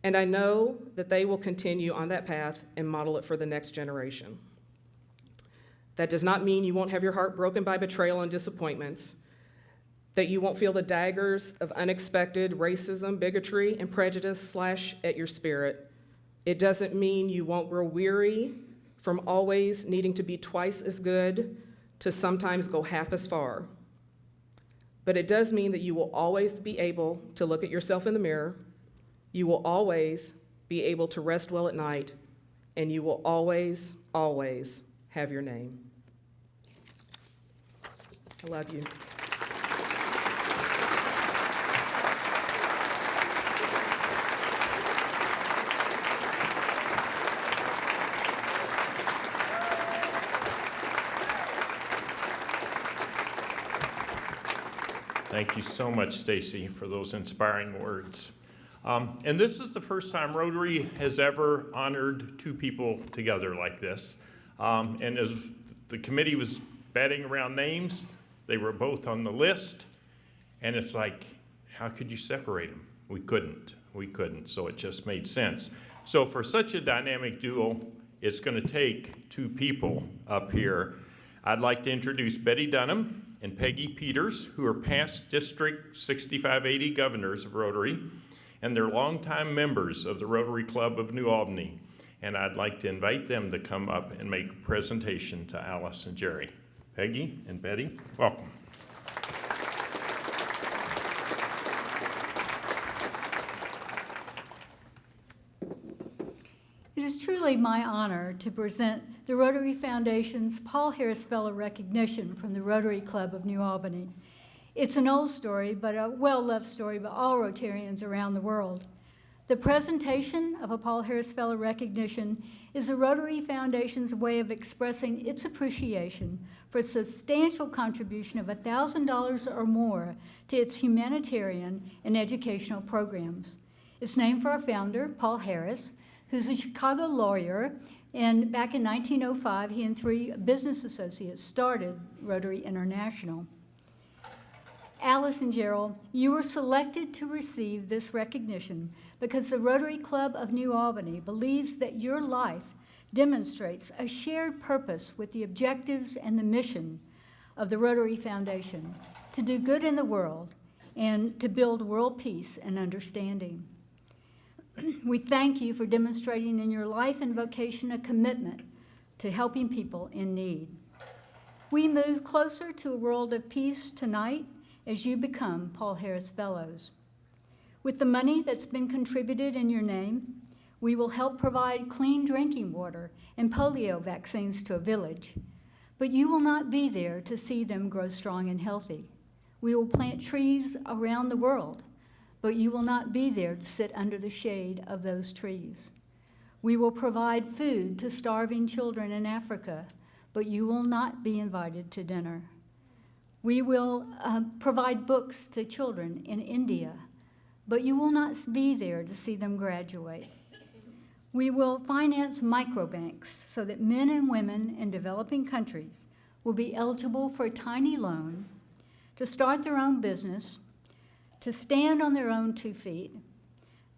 G: And I know that they will continue on that path and model it for the next generation. That does not mean you won't have your heart broken by betrayal and disappointments, that you won't feel the daggers of unexpected racism, bigotry, and prejudice slash at your spirit. It doesn't mean you won't grow weary from always needing to be twice as good to sometimes go half as far. but it does mean that you will always be able to look at yourself in the mirror, you will always be able to rest well at night, and you will always, always have your name. I love you.
A: Thank you so much, Stacy, for those inspiring words. And this is the first time Rotary has ever honored two people together like this. And as the committee was batting around names, they were both on the list. And it's like, how could you separate them? We couldn't, so it just made sense. So for such a dynamic duo, it's going to take two people up here. I'd like to introduce Betty Dunham and Peggy Peters, who are past District 6580 governors of Rotary, and they're longtime members of the Rotary Club of New Albany. And I'd like to invite them to come up and make a presentation to Alice and Jerry. Peggy and Betty, welcome.
H: It is truly my honor to present the Rotary Foundation's Paul Harris Fellow Recognition from the Rotary Club of New Albany. It's an old story, but a well-loved story by all Rotarians around the world. The presentation of a Paul Harris Fellow Recognition is the Rotary Foundation's way of expressing its appreciation for a substantial contribution of $1,000 or more to its humanitarian and educational programs. It's named for our founder, Paul Harris, who's a Chicago lawyer, and back in 1905, he and three business associates started Rotary International. Alice and Jerrol, you were selected to receive this recognition because the Rotary Club of New Albany believes that your life demonstrates a shared purpose with the objectives and the mission of the Rotary Foundation to do good in the world and to build world peace and understanding. We thank you for demonstrating in your life and vocation a commitment to helping people in need. We move closer to a world of peace tonight as you become Paul Harris Fellows. With the money that's been contributed in your name, we will help provide clean drinking water and polio vaccines to a village. But you will not be there to see them grow strong and healthy. We will plant trees around the world, but you will not be there to sit under the shade of those trees. We will provide food to starving children in Africa, but you will not be invited to dinner. We will provide books to children in India, but you will not be there to see them graduate. We will finance microbanks so that men and women in developing countries will be eligible for a tiny loan to start their own business, to stand on their own 2 feet,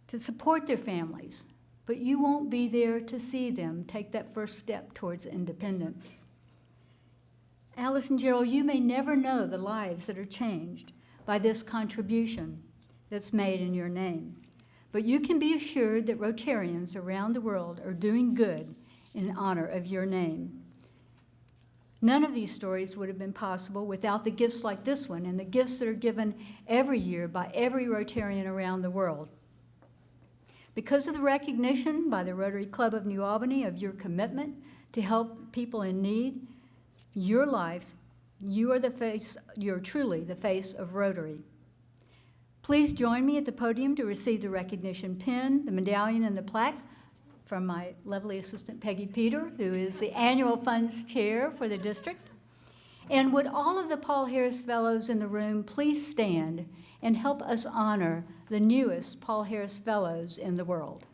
H: to support their families, but you won't be there to see them take that first step towards independence. Alice and Jerrol, you may never know the lives that are changed by this contribution that's made in your name, but you can be assured that Rotarians around the world are doing good in honor of your name. None of these stories would have been possible without the gifts like this one and the gifts that are given every year by every Rotarian around the world. Because of the recognition by the Rotary Club of New Albany of your commitment to help people in need, your life, you're truly the face of Rotary. Please join me at the podium to receive the recognition pin, the medallion, and the plaque from my lovely assistant, Peggy Peter, who is the annual funds chair for the district. And would all of the Paul Harris Fellows in the room please stand and help us honor the newest Paul Harris Fellows in the world.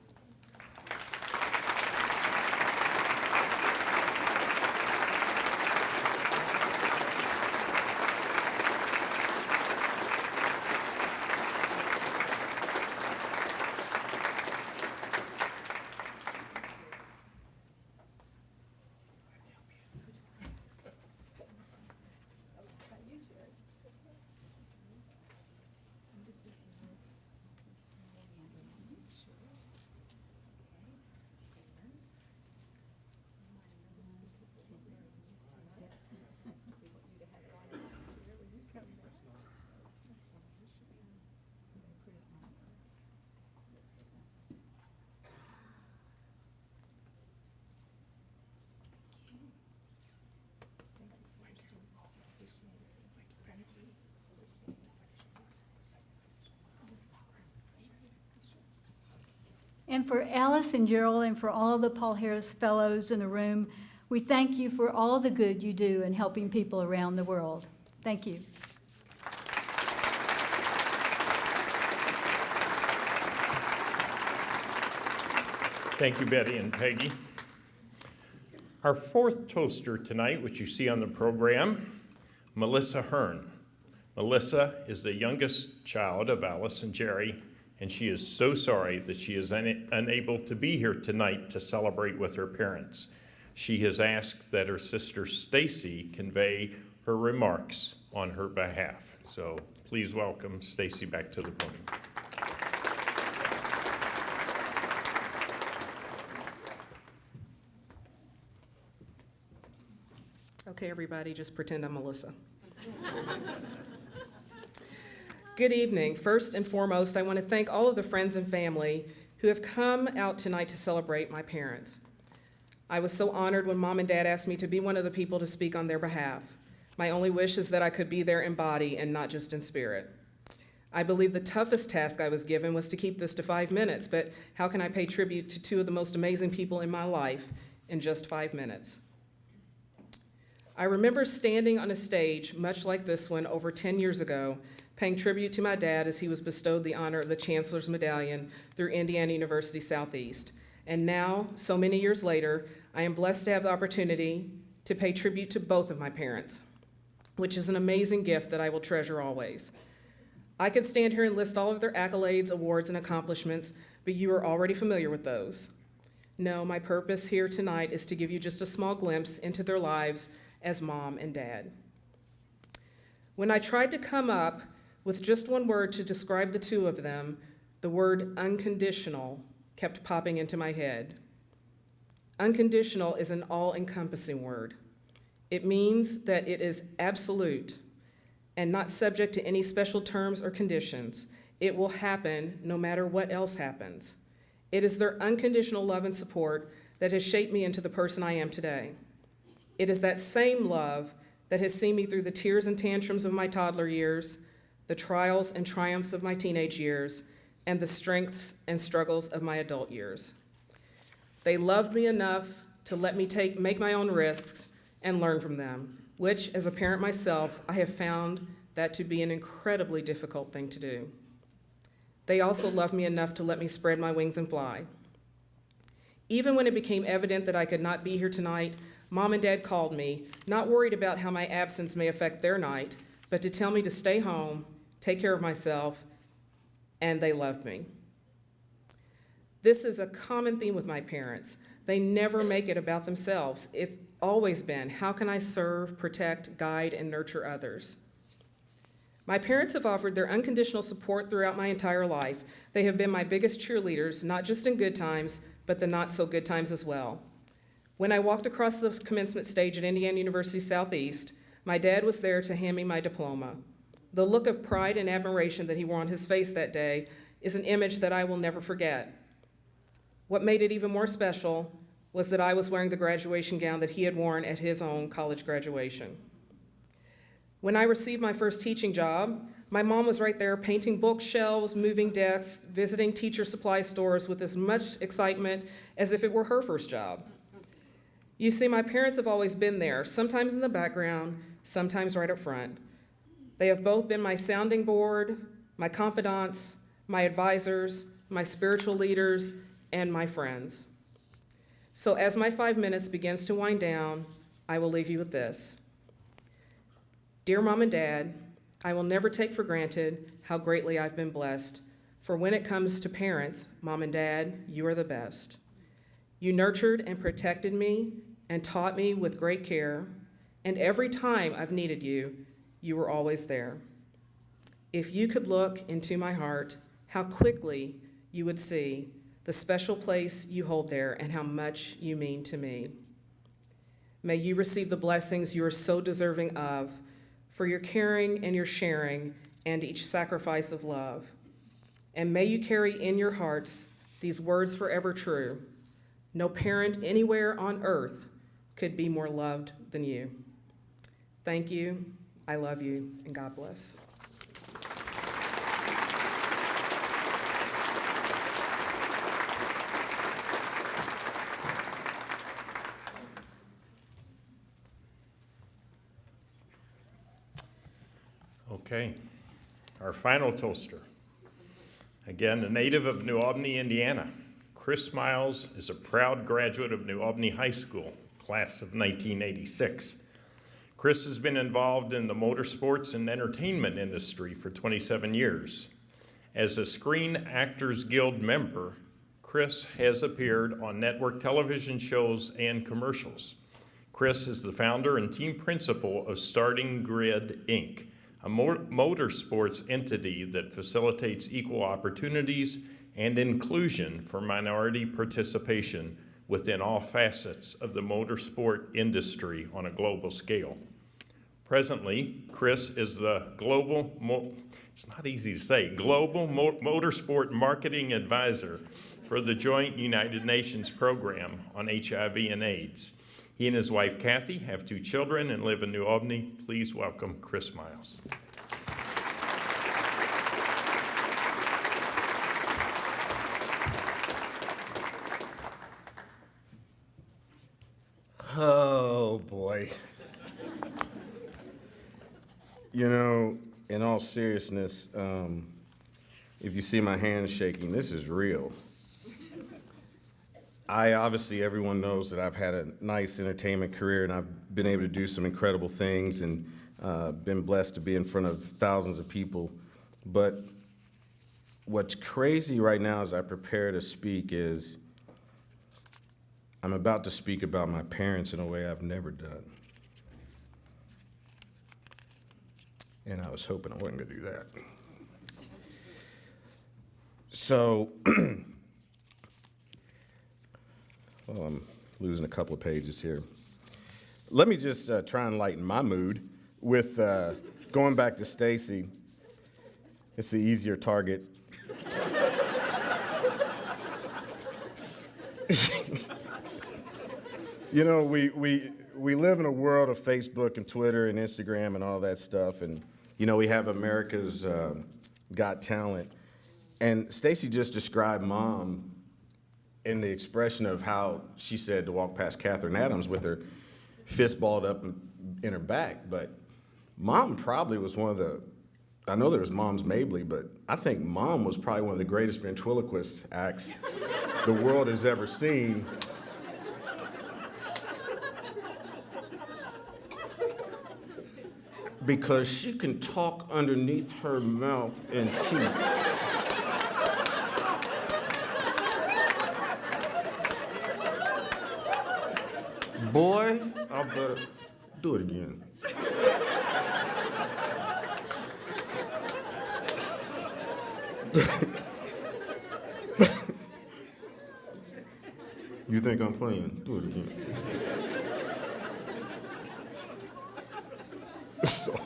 H: And for Alice and Jerrol and for all the Paul Harris Fellows in the room, we thank you for all the good you do in helping people around the world. Thank you.
A: Thank you, Betty and Peggy. Our fourth toaster tonight, which you see on the program, Melissa Hearn. Melissa is the youngest child of Alice and Jerry, and she is so sorry that she is unable to be here tonight to celebrate with her parents. She has asked that her sister Stacy convey her remarks on her behalf. So please welcome Stacy back to the podium.
G: Okay, everybody, just pretend I'm Melissa. Good evening. First and foremost, I want to thank all of the friends and family who have come out tonight to celebrate my parents. I was so honored when Mom and Dad asked me to be one of the people to speak on their behalf. My only wish is that I could be there in body and not just in spirit. I believe the toughest task I was given was to keep this to 5 minutes, but how can I pay tribute to two of the most amazing people in my life in just 5 minutes? I remember standing on a stage much like this one over 10 years ago, paying tribute to my dad as he was bestowed the honor of the Chancellor's Medallion through Indiana University Southeast. And now, so many years later, I am blessed to have the opportunity to pay tribute to both of my parents, which is an amazing gift that I will treasure always. I could stand here and list all of their accolades, awards, and accomplishments, but you are already familiar with those. No, my purpose here tonight is to give you just a small glimpse into their lives as mom and dad. When I tried to come up with just one word to describe the two of them, the word unconditional kept popping into my head. Unconditional is an all-encompassing word. It means that it is absolute and not subject to any special terms or conditions. It will happen no matter what else happens. It is their unconditional love and support that has shaped me into the person I am today. It is that same love that has seen me through the tears and tantrums of my toddler years, the trials and triumphs of my teenage years, and the strengths and struggles of my adult years. They loved me enough to let me make my own risks and learn from them, which, as a parent myself, I have found that to be an incredibly difficult thing to do. They also loved me enough to let me spread my wings and fly. Even when it became evident that I could not be here tonight, Mom and Dad called me, not worried about how my absence may affect their night, but to tell me to stay home, take care of myself, and they loved me. This is a common theme with my parents. They never make it about themselves. It's always been, how can I serve, protect, guide, and nurture others? My parents have offered their unconditional support throughout my entire life. They have been my biggest cheerleaders, not just in good times, but the not so good times as well. When I walked across the commencement stage at Indiana University Southeast, my dad was there to hand me my diploma. The look of pride and admiration that he wore on his face that day is an image that I will never forget. What made it even more special was that I was wearing the graduation gown that he had worn at his own college graduation. When I received my first teaching job, my mom was right there painting bookshelves, moving desks, visiting teacher supply stores with as much excitement as if it were her first job. You see, my parents have always been there, sometimes in the background, sometimes right up front. They have both been my sounding board, my confidants, my advisors, my spiritual leaders, and my friends. So as my 5 minutes begins to wind down, I will leave you with this. Dear Mom and Dad, I will never take for granted how greatly I've been blessed, for when it comes to parents, Mom and Dad, you are the best. You nurtured and protected me and taught me with great care, and every time I've needed you, you were always there. If you could look into my heart, how quickly you would see the special place you hold there and how much you mean to me. May you receive the blessings you are so deserving of for your caring and your sharing and each sacrifice of love. And may you carry in your hearts these words forever true. No parent anywhere on earth could be more loved than you. Thank you, I love you, and God bless.
A: Okay, our final toaster. Again, a native of New Albany, Indiana. Chris Miles is a proud graduate of New Albany High School, class of 1986. Chris has been involved in the motorsports and entertainment industry for 27 years. As a Screen Actors Guild member, Chris has appeared on network television shows and commercials. Chris is the founder and team principal of Starting Grid, Inc., a motorsports entity that facilitates equal opportunities and inclusion for minority participation within all facets of the motorsport industry on a global scale. Presently, Chris is the global motorsport marketing advisor for the Joint United Nations program on HIV and AIDS. He and his wife, Kathy, have 2 children and live in New Albany. Please welcome Chris Miles.
I: Oh, boy. You know, in all seriousness, if you see my hands shaking, this is real. Obviously, everyone knows that I've had a nice entertainment career, and I've been able to do some incredible things and been blessed to be in front of thousands of people. But what's crazy right now as I prepare to speak is I'm about to speak about my parents in a way I've never done. And I was hoping I wasn't going to do that. So, well, I'm losing a couple of pages here. Let me just try and lighten my mood with going back to Stacy. It's the easier target. You know, we live in a world of Facebook and Twitter and Instagram and all that stuff, and you know, we have America's Got Talent. And Stacy just described Mom in the expression of how she said to walk past Catherine Adams with her fist balled up in her back. But Mom probably was one of the, I know there was Mom's Mabley, but I think Mom was probably one of the greatest ventriloquist acts the world has ever seen. Because she can talk underneath her mouth and teeth. Boy, I better do it again. You think I'm playing? Do it again. So,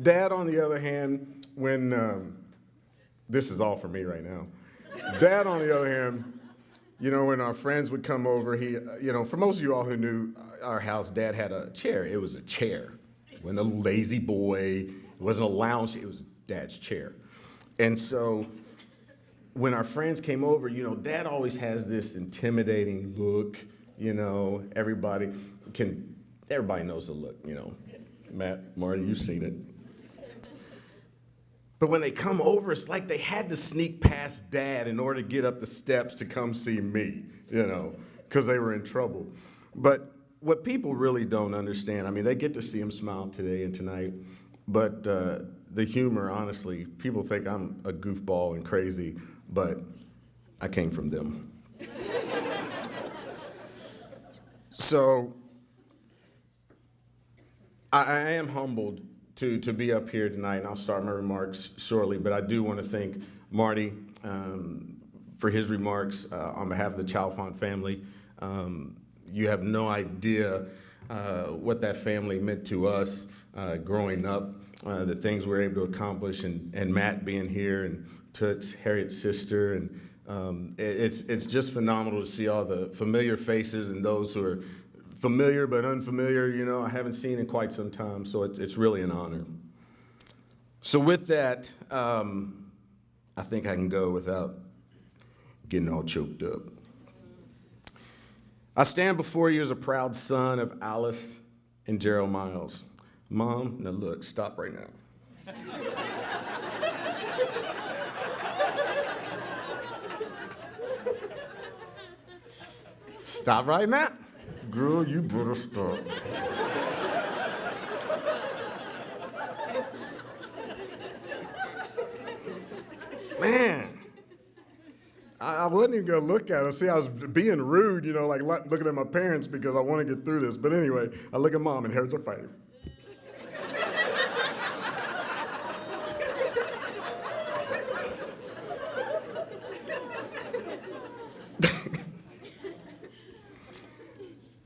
I: Dad, on the other hand, when, this is all for me right now. Dad, on the other hand, you know, when our friends would come over, he, you know, for most of you all who knew our house, Dad had a chair. It was a chair. It wasn't a lazy boy. It wasn't a lounge. It was Dad's chair. And so when our friends came over, you know, Dad always has this intimidating look. You know, everybody knows the look, you know. Matt, Marty, you've seen it. But when they come over, it's like they had to sneak past Dad in order to get up the steps to come see me, you know, because they were in trouble. But what people really don't understand, I mean, they get to see him smile today and tonight, but the humor, honestly, people think I'm a goofball and crazy, but I came from them. So I am humbled to be up here tonight, and I'll start my remarks shortly, but I do want to thank Marty for his remarks on behalf of the Chalfant family. You have no idea what that family meant to us growing up, the things we were able to accomplish, and Matt being here, and Toots, Harriet's sister, and it's just phenomenal to see all the familiar faces and those who are familiar but unfamiliar, you know, I haven't seen in quite some time, so it's really an honor. So with that, I think I can go without getting all choked up. I stand before you as a proud son of Olace and Jerrol Miles. Mom, now look, stop right now. Stop right now. Girl, you better stop. Man, I wasn't even gonna look at her. See, I was being rude, like looking at my parents because I want to get through this. But anyway, I look at Mom and here's her fighting.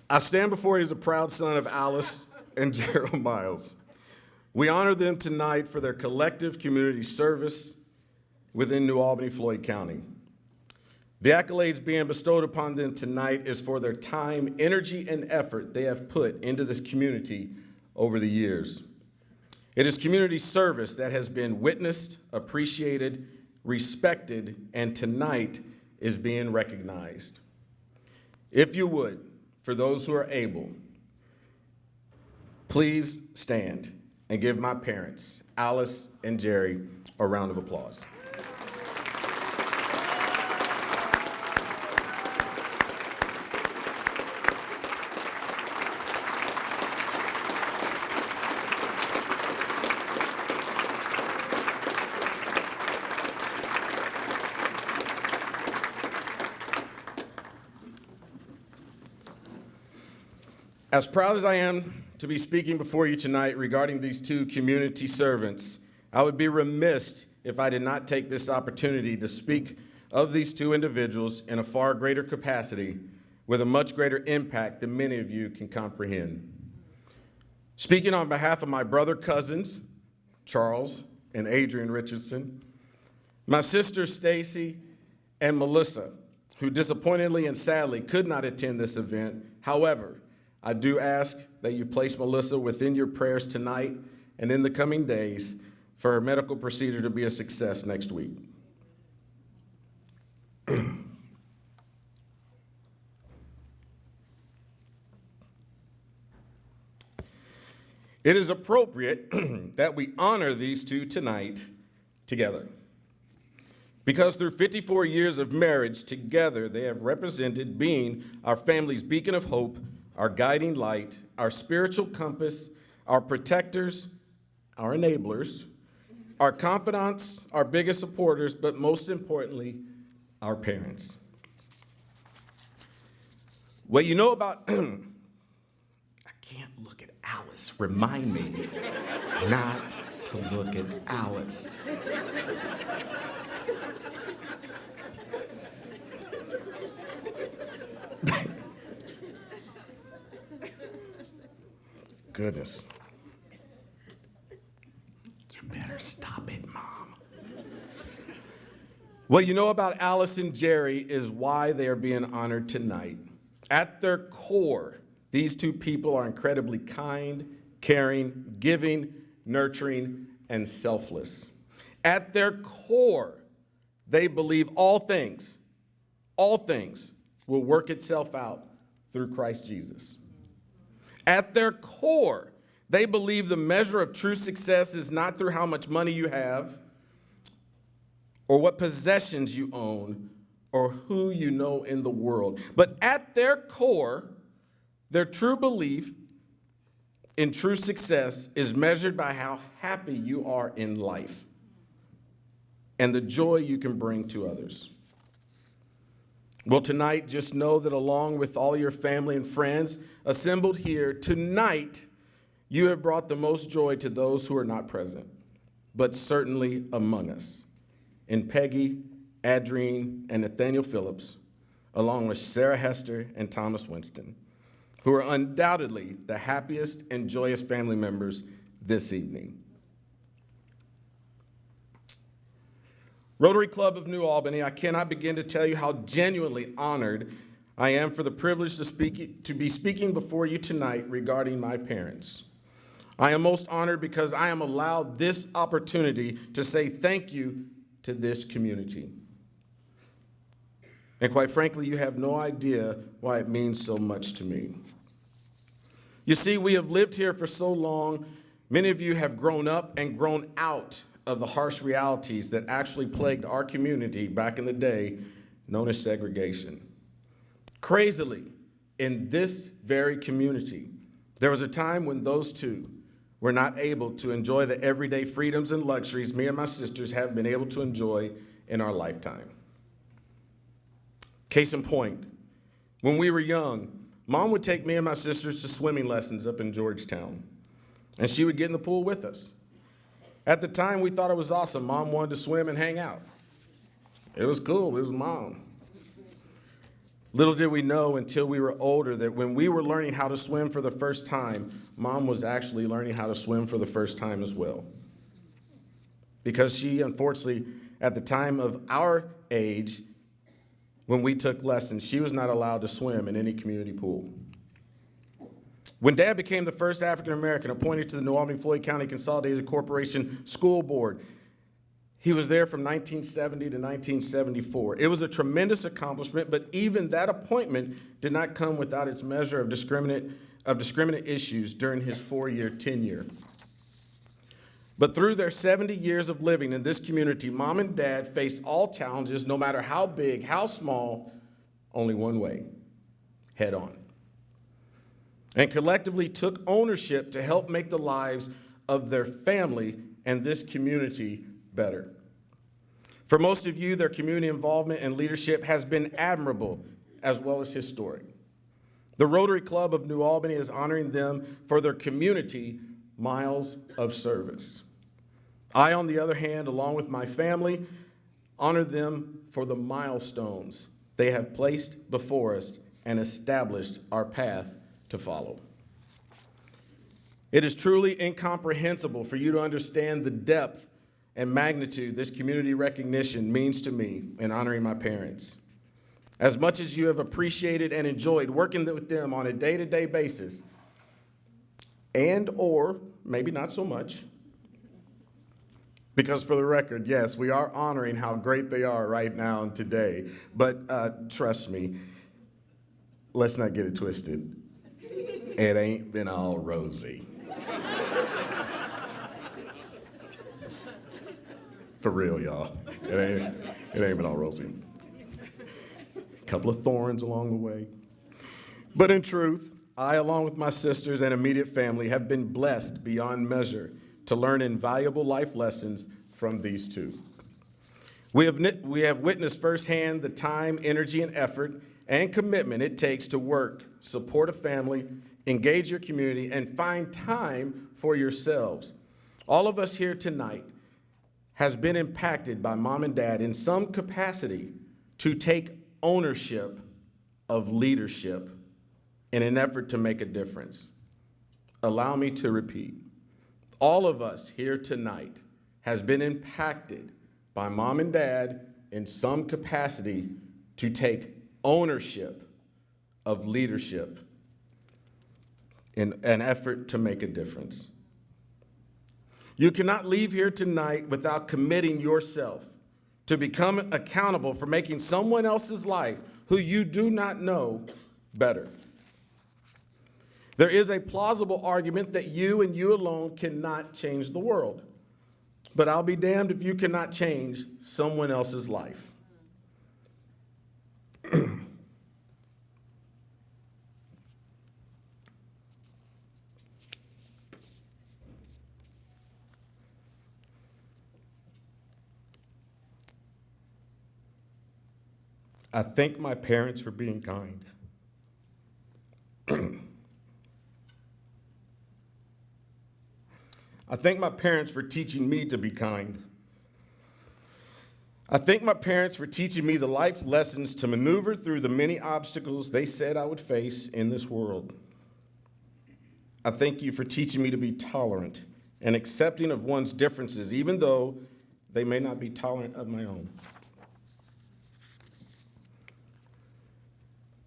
I: I stand before you as a proud son of Olace and Jerrol Miles. We honor them tonight for their collective community service within New Albany, Floyd County. The accolades being bestowed upon them tonight is for their time, energy, and effort they have put into this community over the years. It is community service that has been witnessed, appreciated, respected, and tonight is being recognized. If you would, for those who are able, please stand and give my parents, Olace and Jerry, a round of applause. As proud as I am to be speaking before you tonight regarding these two community servants, I would be remiss if I did not take this opportunity to speak of these two individuals in a far greater capacity with a much greater impact than many of you can comprehend. Speaking on behalf of my brother cousins, Charles and Adrian Richardson, my sisters Stacy and Melissa, who disappointingly and sadly could not attend this event. However, I do ask that you place Melissa within your prayers tonight and in the coming days for her medical procedure to be a success next week. It is appropriate that we honor these two tonight together, because through 54 years of marriage together, they have represented being our family's beacon of hope, our guiding light, our spiritual compass, our protectors, our enablers, our confidants, our biggest supporters, but most importantly, our parents. What you know about, I can't look at Olace. Remind me not to look at Olace. Goodness. You better stop it, Mom. What you know about Olace and Jerry is why they are being honored tonight. At their core, these two people are incredibly kind, caring, giving, nurturing, and selfless. At their core, they believe all things will work itself out through Christ Jesus. At their core, they believe the measure of true success is not through how much money you have or what possessions you own or who you know in the world. But at their core, their true belief in true success is measured by how happy you are in life and the joy you can bring to others. Well, tonight, just know that along with all your family and friends assembled here, tonight, you have brought the most joy to those who are not present, but certainly among us, in Peggy, Adrienne, and Nathaniel Phillips, along with Sarah Hester and Thomas Winston, who are undoubtedly the happiest and joyous family members this evening. Rotary Club of New Albany, I cannot begin to tell you how genuinely honored I am for the privilege to be speaking before you tonight regarding my parents. I am most honored because I am allowed this opportunity to say thank you to this community. And quite frankly, you have no idea why it means so much to me. You see, we have lived here for so long. Many of you have grown up and grown out of the harsh realities that actually plagued our community back in the day, known as segregation. Crazily, in this very community, there was a time when those two were not able to enjoy the everyday freedoms and luxuries me and my sisters have been able to enjoy in our lifetime. Case in point, when we were young, Mom would take me and my sisters to swimming lessons up in Georgetown, and she would get in the pool with us. At the time, we thought it was awesome. Mom wanted to swim and hang out. It was cool. It was Mom. Little did we know until we were older that when we were learning how to swim for the first time, Mom was actually learning how to swim for the first time as well. Because she, unfortunately, at the time of our age, when we took lessons, she was not allowed to swim in any community pool. When Dad became the first African American appointed to the New Albany-Floyd County Consolidated Corporation School Board, he was there from 1970 to 1974. It was a tremendous accomplishment, but even that appointment did not come without its measure of discriminate issues during his 4-year tenure. But through their 70 years of living in this community, Mom and Dad faced all challenges, no matter how big, how small, only one way: head on. And collectively took ownership to help make the lives of their family and this community better. For most of you, their community involvement and leadership has been admirable as well as historic. The Rotary Club of New Albany is honoring them for their community miles of service. I, on the other hand, along with my family, honor them for the milestones they have placed before us and established our path to follow. It is truly incomprehensible for you to understand the depth and magnitude this community recognition means to me in honoring my parents. As much as you have appreciated and enjoyed working with them on a day-to-day basis, and or maybe not so much, because for the record, yes, we are honoring how great they are right now and today, but trust me, let's not get it twisted. It ain't been all rosy. For real, y'all. It ain't been all rosy. A couple of thorns along the way. But in truth, I, along with my sisters and immediate family, have been blessed beyond measure to learn invaluable life lessons from these two. We have witnessed firsthand the time, energy, and effort and commitment it takes to work, support a family, engage your community, and find time for yourselves. All of us here tonight has been impacted by Mom and Dad in some capacity to take ownership of leadership in an effort to make a difference. Allow me to repeat. All of us here tonight has been impacted by Mom and Dad in some capacity to take ownership of leadership in an effort to make a difference. You cannot leave here tonight without committing yourself to become accountable for making someone else's life who you do not know better. There is a plausible argument that you and you alone cannot change the world, but I'll be damned if you cannot change someone else's life. I thank my parents for being kind. I thank my parents for teaching me to be kind. I thank my parents for teaching me the life lessons to maneuver through the many obstacles they said I would face in this world. I thank you for teaching me to be tolerant and accepting of one's differences, even though they may not be tolerant of my own.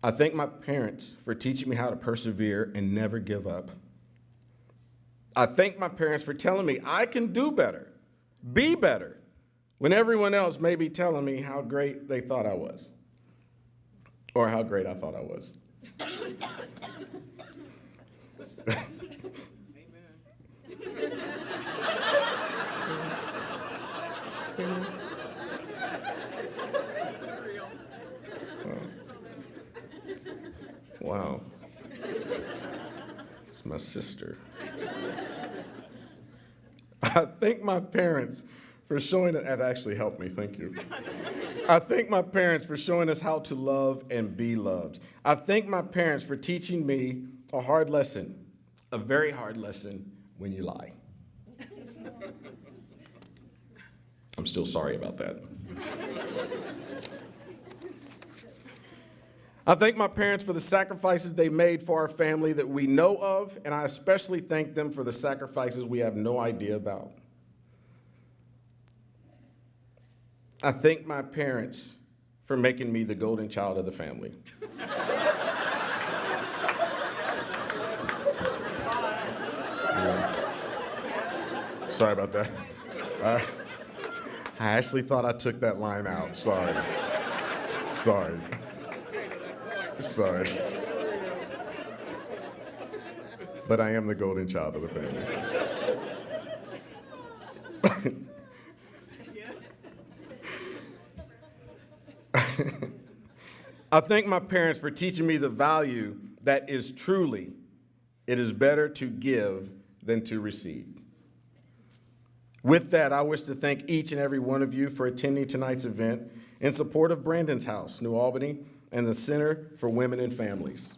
I: I thank my parents for teaching me how to persevere and never give up. I thank my parents for telling me I can do better, be better, when everyone else may be telling me how great they thought I was, or how great I thought I was. Wow. It's my sister. I thank my parents for showing us, that actually helped me, thank you. I thank my parents for showing us how to love and be loved. I thank my parents for teaching me a hard lesson, a very hard lesson, when you lie. I'm still sorry about that. I thank my parents for the sacrifices they made for our family that we know of, and I especially thank them for the sacrifices we have no idea about. I thank my parents for making me the golden child of the family. Sorry about that. I actually thought I took that line out. Sorry. But I am the golden child of the family. I thank my parents for teaching me the value that is truly, it is better to give than to receive. With that, I wish to thank each and every one of you for attending tonight's event in support of Brandon's House, New Albany, and the Center for Women and Families.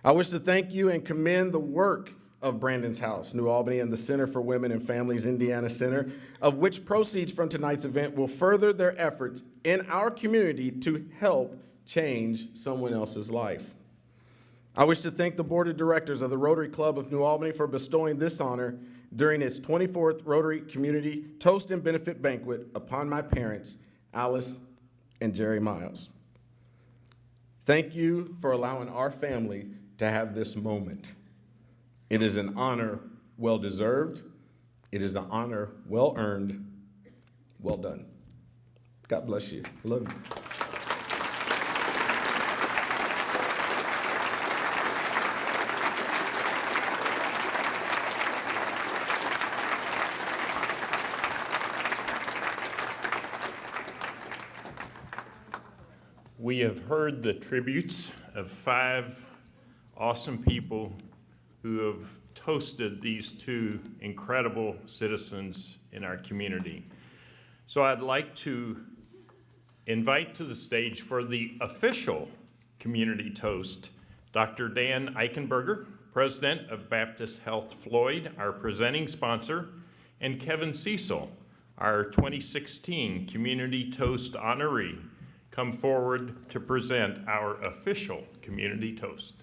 I: I wish to thank you and commend the work of Brandon's House, New Albany, and the Center for Women and Families Indiana Center, of which proceeds from tonight's event will further their efforts in our community to help change someone else's life. I wish to thank the Board of Directors of the Rotary Club of New Albany for bestowing this honor during its 24th Rotary Community Toast and Benefit Banquet upon my parents, Olace and Jerry Miles. Thank you for allowing our family to have this moment. It is an honor well deserved. It is an honor well earned. Well done. God bless you. I love you.
A: We have heard the tributes of 5 awesome people who have toasted these 2 incredible citizens in our community. So I'd like to invite to the stage for the official community toast, Dr. Dan Eichenberger, President of Baptist Health Floyd, our presenting sponsor, and Kevin Cecil, our 2016 Community Toast honoree, come forward to present our official community toast.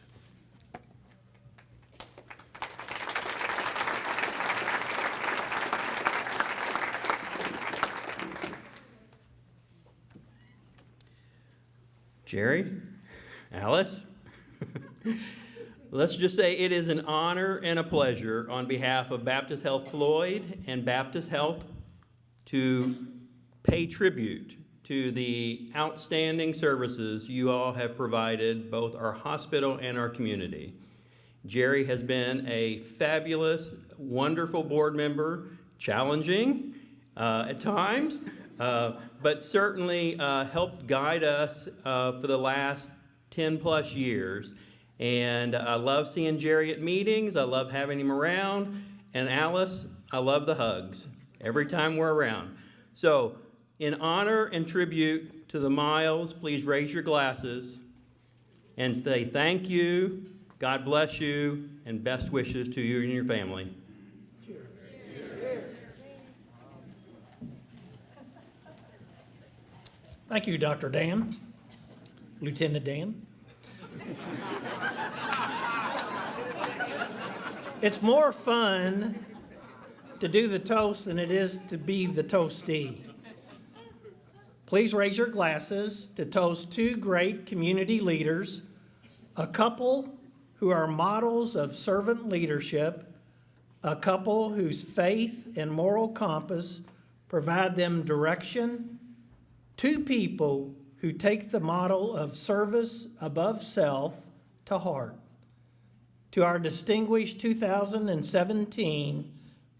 J: Jerry, Alice, let's just say it is an honor and a pleasure on behalf of Baptist Health Floyd and Baptist Health to pay tribute to the outstanding services you all have provided, both our hospital and our community. Jerry has been a fabulous, wonderful board member, challenging at times, but certainly helped guide us for the last 10 plus years. And I love seeing Jerry at meetings. I love having him around. And Alice, I love the hugs every time we're around. So in honor and tribute to the Miles, please raise your glasses and say thank you, God bless you, and best wishes to you and your family.
K: Thank you, Dr. Dan, Lieutenant Dan. It's more fun to do the toast than it is to be the toastee. Please raise your glasses to toast 2 great community leaders, a couple who are models of servant leadership, a couple whose faith and moral compass provide them direction, 2 people who take the model of service above self to heart. to our distinguished 2017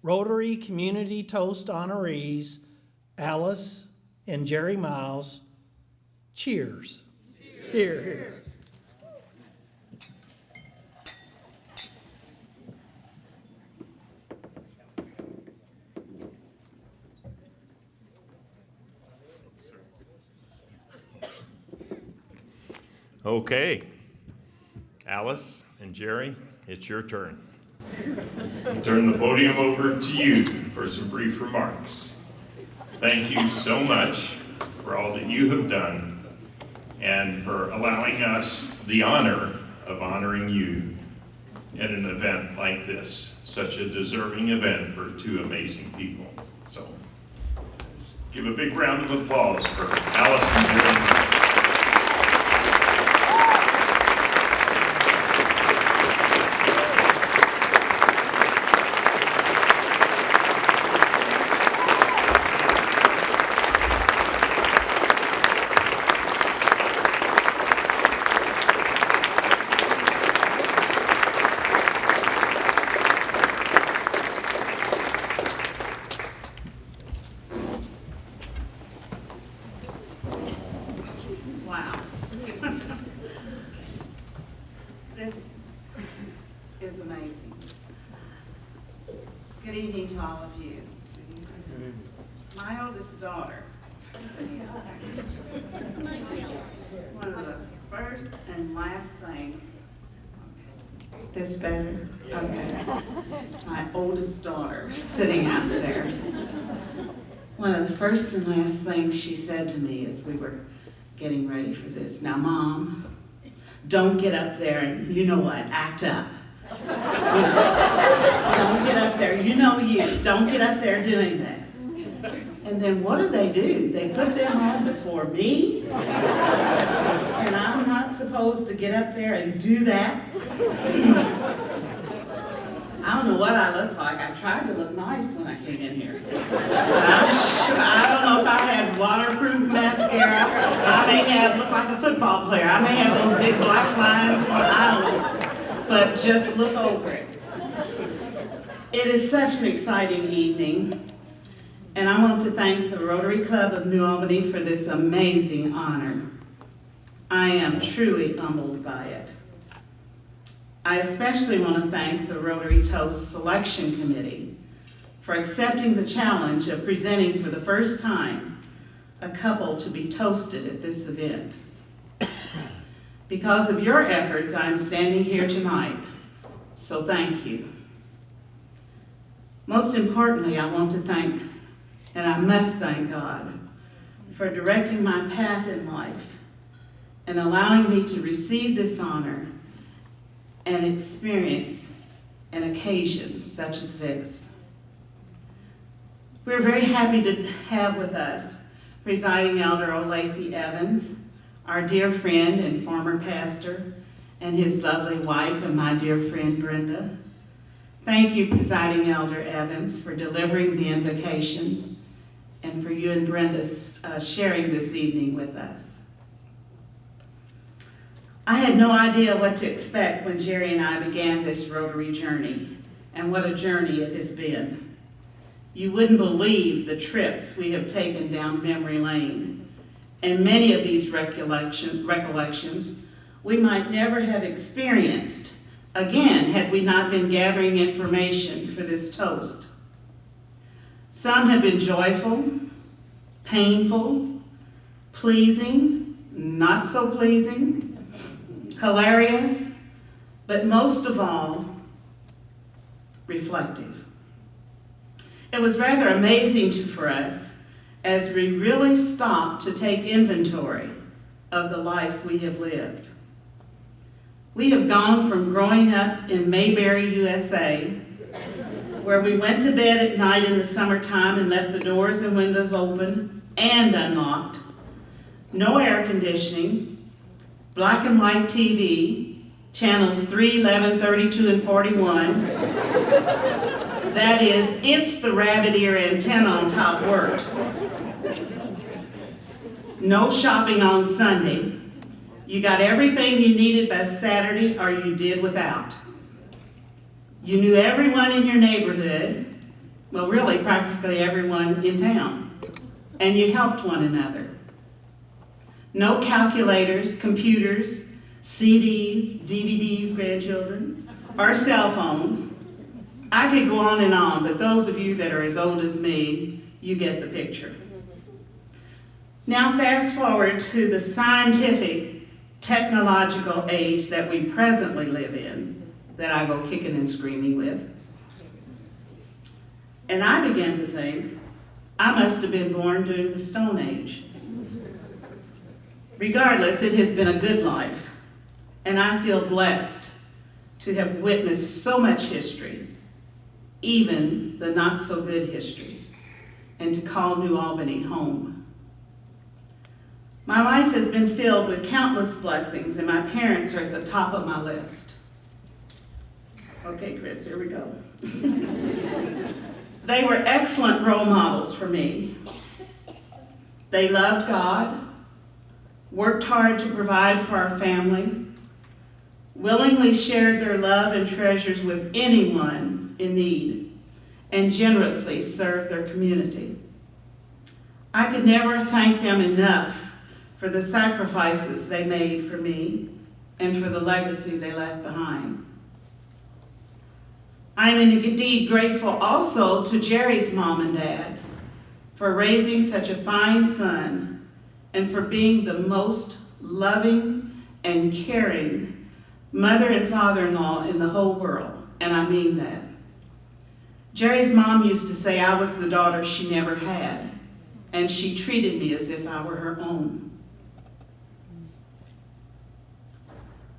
K: Rotary Community Toast honorees, Alice and Jerry Miles. Cheers. Here, here.
A: Okay, Alice and Jerry, it's your turn. I'll turn the podium over to you for some brief remarks. Thank you so much for all that you have done and for allowing us the honor of honoring you at an event like this, such a deserving event for two amazing people. So, let's give a big round of applause for Alice and Jerry.
B: Wow. This is amazing. Good evening to all of you. My oldest daughter, one of the first and last things, this better? Okay. My oldest daughter sitting out there. One of the first and last things she said to me as we were getting ready for this, "Now, Mom, don't get up there and, you know what, act up. Don't get up there, you know you, don't get up there doing that." And then what do? They put them on before me? And I'm not supposed to get up there and do that? I don't know what I look like. I tried to look nice when I came in here. I don't know if I had waterproof mascara. I may have looked like a football player. I may have those big black lines. I don't know. But just look over it. It is such an exciting evening. And I want to thank the Rotary Club of New Albany for this amazing honor. I am truly humbled by it. I especially want to thank the Rotary Toast Selection Committee for accepting the challenge of presenting for the first time a couple to be toasted at this event. Because of your efforts, I'm standing here tonight, so thank you. Most importantly, I want to thank, and I must thank God, for directing my path in life and allowing me to receive this honor and experience an occasion such as this. We're very happy to have with us Presiding Elder Olace Evans, our dear friend and former pastor, and his lovely wife and my dear friend Brenda. Thank you, Presiding Elder Evans, for delivering the invocation and for you and Brenda sharing this evening with us. I had no idea what to expect when Jerry and I began this Rotary journey, and what a journey it has been. You wouldn't believe the trips we have taken down memory lane, and many of these recollections we might never have experienced again had we not been gathering information for this toast. Some have been joyful, painful, pleasing, not so pleasing, hilarious, but most of all, reflective. It was rather amazing for us as we really stopped to take inventory of the life we have lived. We have gone from growing up in Mayberry, USA, where we went to bed at night in the summertime and left the doors and windows open and unlocked, no air conditioning, black and white TV, channels 3, 11, 32, and 41. That is, if the rabbit ear antenna on top worked. No shopping on Sunday. You got everything you needed by Saturday, or you did without.
L: You knew everyone in your neighborhood, well, really practically everyone in town, and you helped one another. No calculators, computers, CDs, DVDs, grandchildren, or cell phones. I could go on and on, but those of you that are as old as me, you get the picture. Now fast forward to the scientific, technological age that we presently live in, that I go kicking and screaming with. And I began to think, I must have been born during the Stone Age. Regardless, it has been a good life, and I feel blessed to have witnessed so much history, even the not so good history, and to call New Albany home. My life has been filled with countless blessings, and my parents are at the top of my list. Okay, Chris, here we go. They were excellent role models for me. They loved God, worked hard to provide for our family, willingly shared their love and treasures with anyone in need, and generously served their community. I could never thank them enough for the sacrifices they made for me and for the legacy they left behind. I am indeed grateful also to Jerry's mom and dad for raising such a fine son and for being the most loving and caring mother and father-in-law in the whole world, and I mean that. Jerry's mom used to say I was the daughter she never had, and she treated me as if I were her own.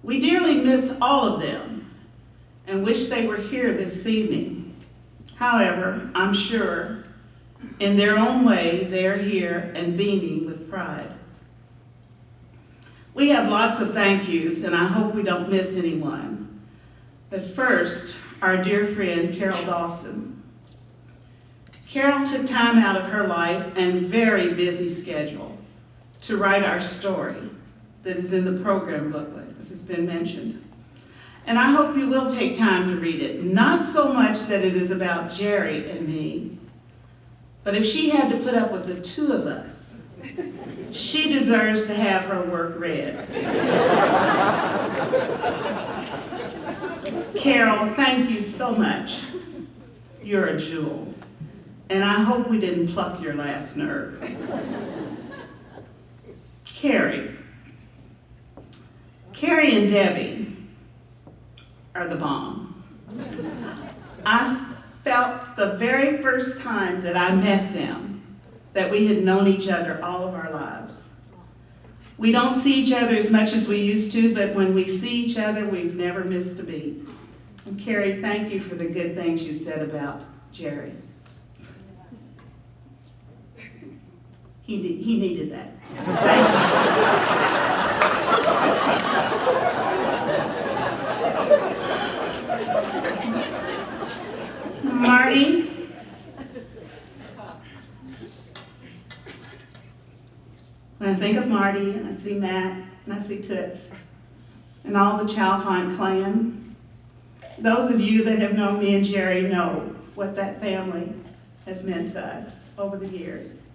L: We dearly miss all of them and wish they were here this evening. However, I'm sure in their own way they're here and beaming with pride. We have lots of thank yous, and I hope we don't miss anyone. But first, our dear friend, Carol Dawson. Carol took time out of her life and very busy schedule to write our story that is in the program booklet, as has been mentioned. And I hope you will take time to read it. Not so much that it is about Jerry and me, but if she had to put up with the two of us, she deserves to have her work read. Carol, thank you so much. You're a jewel. And I hope we didn't pluck your last nerve. Carrie and Debbie are the bomb. I felt the very first time that I met them that we had known each other all of our lives. We don't see each other as much as we used to, but when we see each other, we've never missed a beat. And Carrie, thank you for the good things you said about Jerry. He needed that. Thank you. Marty. When I think of Marty, and I see Matt, and I see Toots, and all the Chalfont clan, those of you that have known me and Jerry know what that family has meant to us over the years.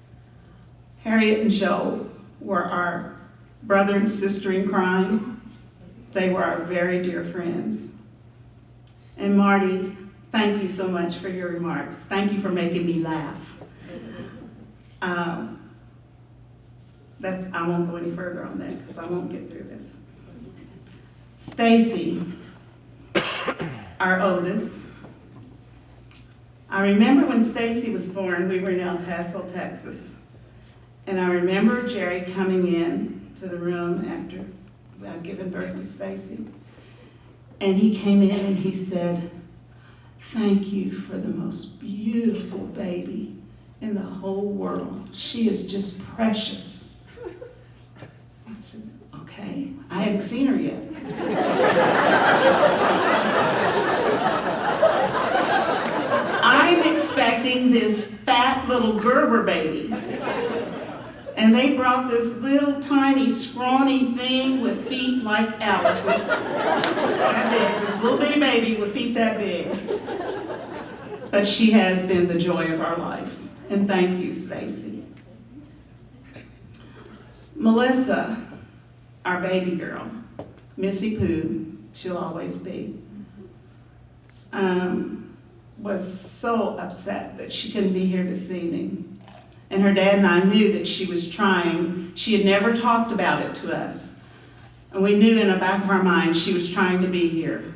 L: Harriet and Joe were our brother and sister in crime. They were our very dear friends. And Marty, thank you so much for your remarks. Thank you for making me laugh. I won't go any further on that because I won't get through this. Stacy, our oldest. I remember when Stacy was born, we were in El Paso, Texas. And I remember Jerry coming in to the room after I'd given birth to Stacy. And he came in and he said, "Thank you for the most beautiful baby in the whole world. She is just precious." I said, okay, I hadn't seen her yet. I'm expecting this fat little Gerber baby. And they brought this little tiny scrawny thing with feet like Alice's. That big, this little bitty baby with feet that big. But she has been the joy of our life. And thank you, Stacy. Melissa, our baby girl, Missy Pooh, she'll always be, was so upset that she couldn't be here this evening. And her dad and I knew that she was trying. She had never talked about it to us. And we knew in the back of our minds she was trying to be here.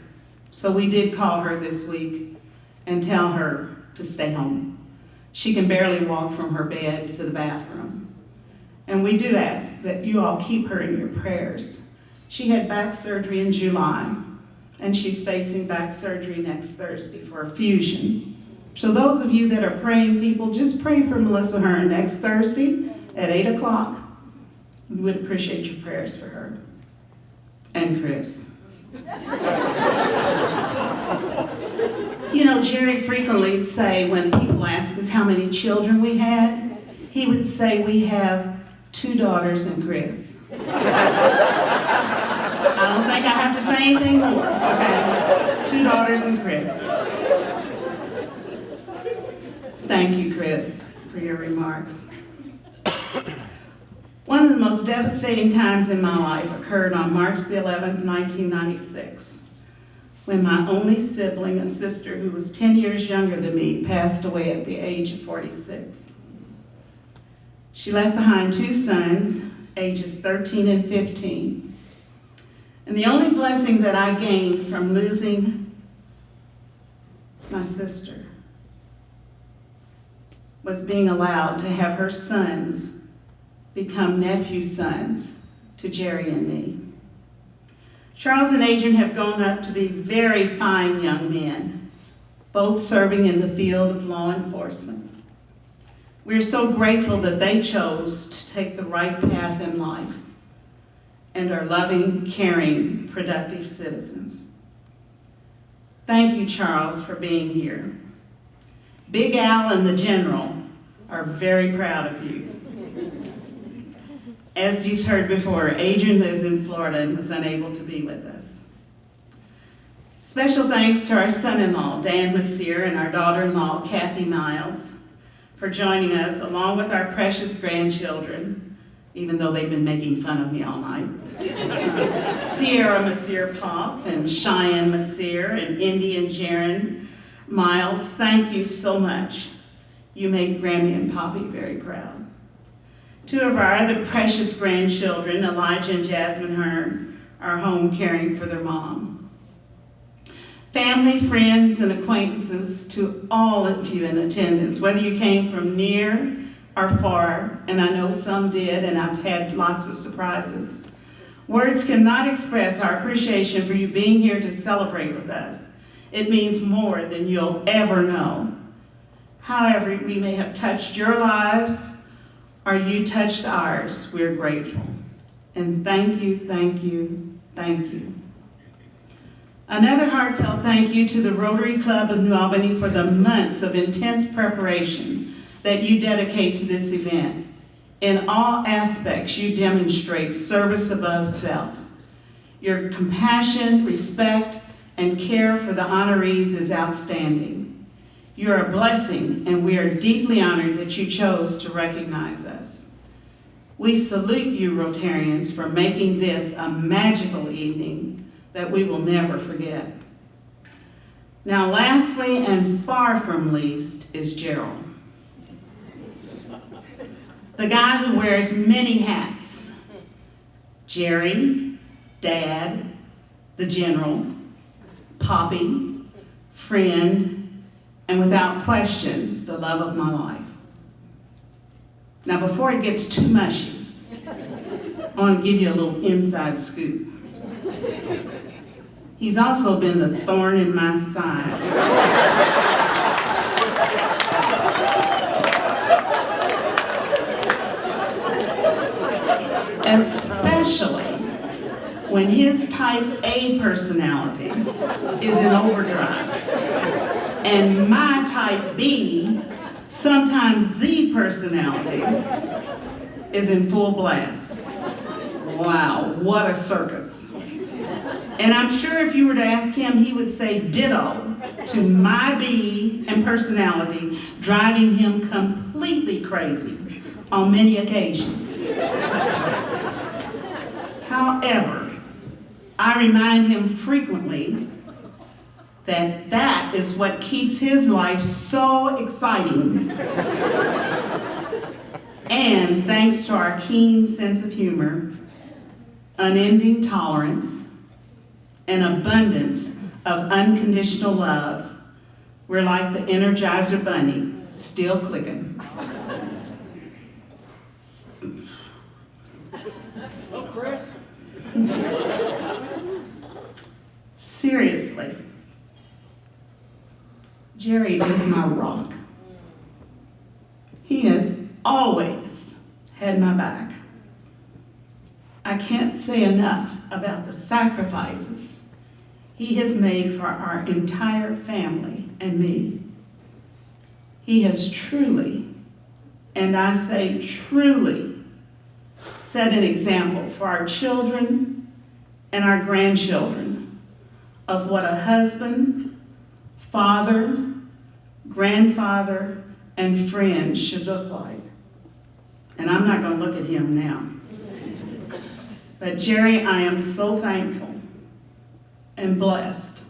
L: So we did call her this week and tell her to stay home. She can barely walk from her bed to the bathroom. And we do ask that you all keep her in your prayers. She had back surgery in July, and she's facing back surgery next Thursday for a fusion. So those of you that are praying people, just pray for Melissa Hearn next Thursday at 8 o'clock. We would appreciate your prayers for her. And Chris. You know, Jerry frequently say when people ask us how many children we had, he would say we have 2 daughters and Chris. I don't think I have to say anything more, okay? 2 daughters and Chris. Thank you, Chris, for your remarks. One of the most devastating times in my life occurred on March the 11th, 1996, when my only sibling, a sister who was 10 years younger than me, passed away at the age of 46. She left behind 2 sons, ages 13 and 15. And the only blessing that I gained from losing my sister was being allowed to have her sons become nephew sons to Jerry and me. Charles and Adrian have grown up to be very fine young men, both serving in the field of law enforcement. We're so grateful that they chose to take the right path in life and are loving, caring, productive citizens. Thank you, Charles, for being here. Big Al and the General are very proud of you. As you've heard before, Adrian lives in Florida and was unable to be with us. Special thanks to our son-in-law, Dan Masser, and our daughter-in-law, Kathy Miles, for joining us, along with our precious grandchildren, even though they've been making fun of me all night. Sierra Masser-Poff and Cheyenne Masser and Indy and Jaron Miles, thank you so much. You made Grammy and Poppy very proud. 2 of our other precious grandchildren, Elijah and Jasmine Hearn, are home caring for their mom. Family, friends, and acquaintances to all of you in attendance, whether you came from near or far, and I know some did, and I've had lots of surprises. Words cannot express our appreciation for you being here to celebrate with us. It means more than you'll ever know. However, we may have touched your lives or you touched ours. We're grateful. And thank you, thank you, thank you. Another heartfelt thank you to the Rotary Club of New Albany for the months of intense preparation that you dedicate to this event. In all aspects, you demonstrate service above self. Your compassion, respect, and care for the honorees is outstanding. You're a blessing, and we are deeply honored that you chose to recognize us. We salute you, Rotarians, for making this a magical evening that we will never forget. Now, lastly and far from least is Jerrol, the guy who wears many hats. Jerry, Dad, the General, Poppy, friend, and without question, the love of my life. Now, before it gets too mushy, I want to give you a little inside scoop. He's also been the thorn in my side. Especially when his type A personality is in overdrive, and my type B, sometimes Z personality, is in full blast. Wow, what a circus. And I'm sure if you were to ask him, he would say ditto to my being and personality, driving him completely crazy on many occasions. However, I remind him frequently that that is what keeps his life so exciting. And thanks to our keen sense of humor, unending tolerance, and abundance of unconditional love, we're like the Energizer Bunny, still clicking.
K: Oh, Chris?
L: Seriously, Jerry is my rock. He has always had my back. I can't say enough about the sacrifices he has made for our entire family and me. He has truly, and I say truly, set an example for our children and our grandchildren of what a husband, father, grandfather, and friend should look like. And I'm not going to look at him now. But Jerry, I am so thankful and blessed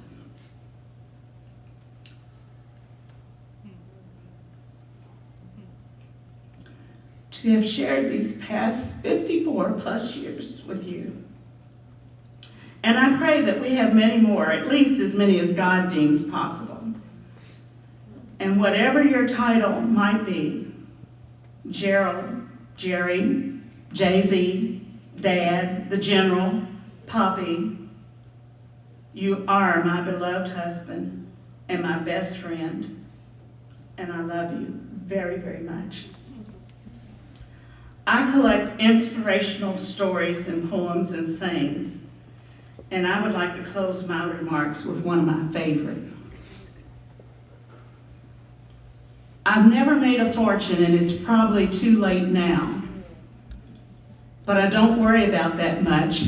L: to have shared these past 54 plus years with you. And I pray that we have many more, at least as many as God deems possible. And whatever your title might be, Jerrol, Jerry, Jay-Z, Dad, the General, Poppy, you are my beloved husband and my best friend, and I love you very, very much. I collect inspirational stories and poems and sayings, and I would like to close my remarks with one of my favorite. I've never made a fortune, and it's probably too late now, but I don't worry about that much.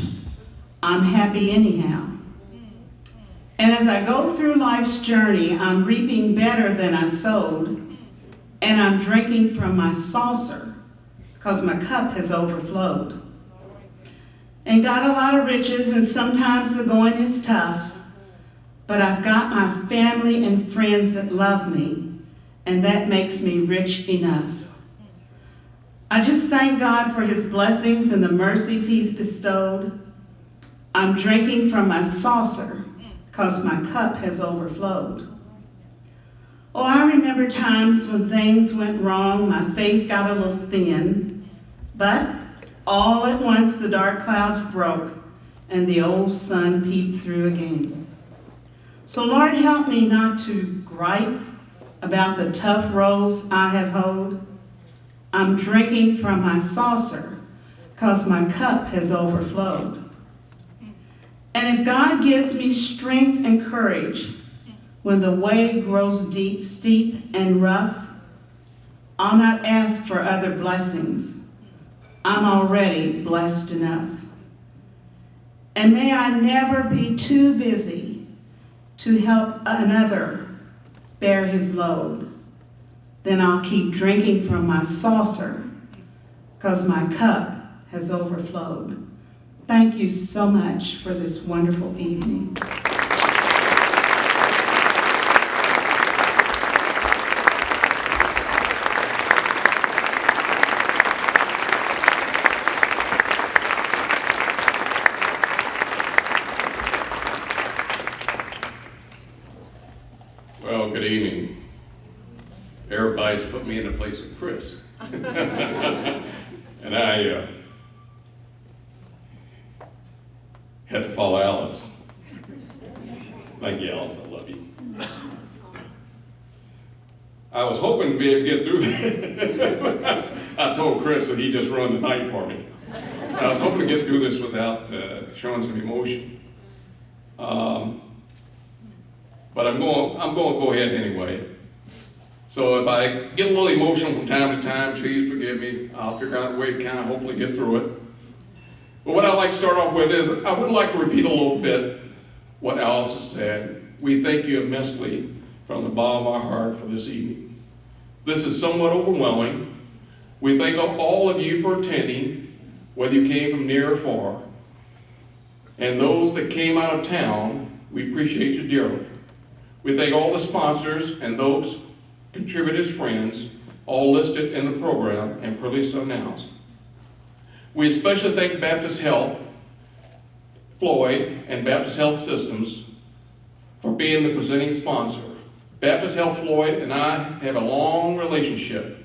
L: I'm happy anyhow. And as I go through life's journey, I'm reaping better than I sowed, and I'm drinking from my saucer because my cup has overflowed. And got a lot of riches, and sometimes the going is tough, but I've got my family and friends that love me, and that makes me rich enough. I just thank God for his blessings and the mercies he's bestowed. I'm drinking from my saucer because my cup has overflowed. Oh, I remember times when things went wrong, my faith got a little thin, but all at once the dark clouds broke and the old sun peeped through again. So Lord, help me not to gripe about the tough roles I have held. I'm drinking from my saucer because my cup has overflowed. And if God gives me strength and courage when the way grows deep, steep and rough, I'll not ask for other blessings. I'm already blessed enough. And may I never be too busy to help another bear his load. Then I'll keep drinking from my saucer because my cup has overflowed. Thank you so much for this wonderful evening.
M: Well, good evening. Everybody's put me in the place of Chris. And I had to follow Alice. Thank you, Alice, I love you. I was hoping to be able to get through this. I told Chris that he just run the night for me. I was hoping to get through this without showing some emotion. But I'm going to go ahead anyway. So if I get a little emotional from time to time, please forgive me. I'll figure out a way to kind of hopefully get through it. But what I'd like to start off with is I would like to repeat a little bit what Olace has said. We thank you immensely from the bottom of our heart for this evening. This is somewhat overwhelming. We thank all of you for attending, whether you came from near or far. And those that came out of town, we appreciate you dearly. We thank all the sponsors and those contributors' friends, all listed in the program and previously announced. We especially thank Baptist Health, Floyd, and Baptist Health Systems for being the presenting sponsor. Baptist Health Floyd and I have a long relationship.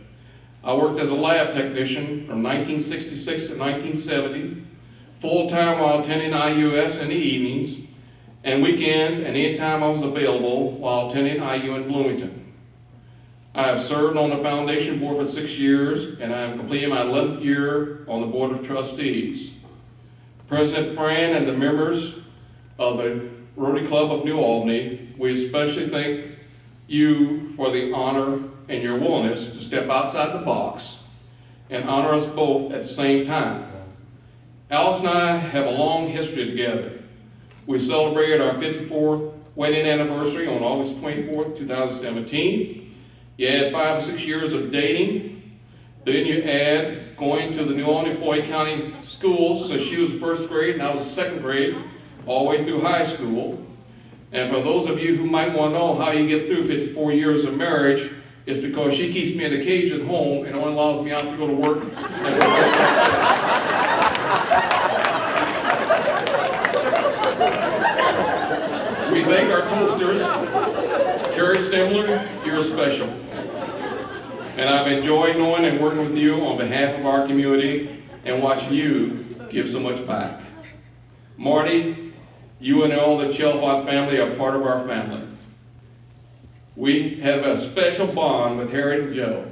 M: I worked as a lab technician from 1966 to 1970, full-time while attending IUS in the evenings, and weekends and anytime I was available while attending IU in Bloomington. I have served on the foundation board for 6 years, and I am completing my 11th year on the board of trustees. President Fran and the members of the Rotary Club of New Albany, we especially thank you for the honor and your willingness to step outside the box and honor us both at the same time. Olace and I have a long history together. We celebrated our 54th wedding anniversary on August 24th, 2017. You add 5 or 6 years of dating, then you add going to the New Albany Floyd County schools, so she was first grade and I was second grade, all the way through high school. And for those of you who might want to know how you get through 54 years of marriage, it's because she keeps me in a cage at home and only allows me out to go to work. We thank our toasters. Kerry Steemler, you're special. And I've enjoyed knowing and working with you on behalf of our community and watching you give so much back. Marty, you and all the Chalfont family are part of our family. We have a special bond with Harriet and Joe,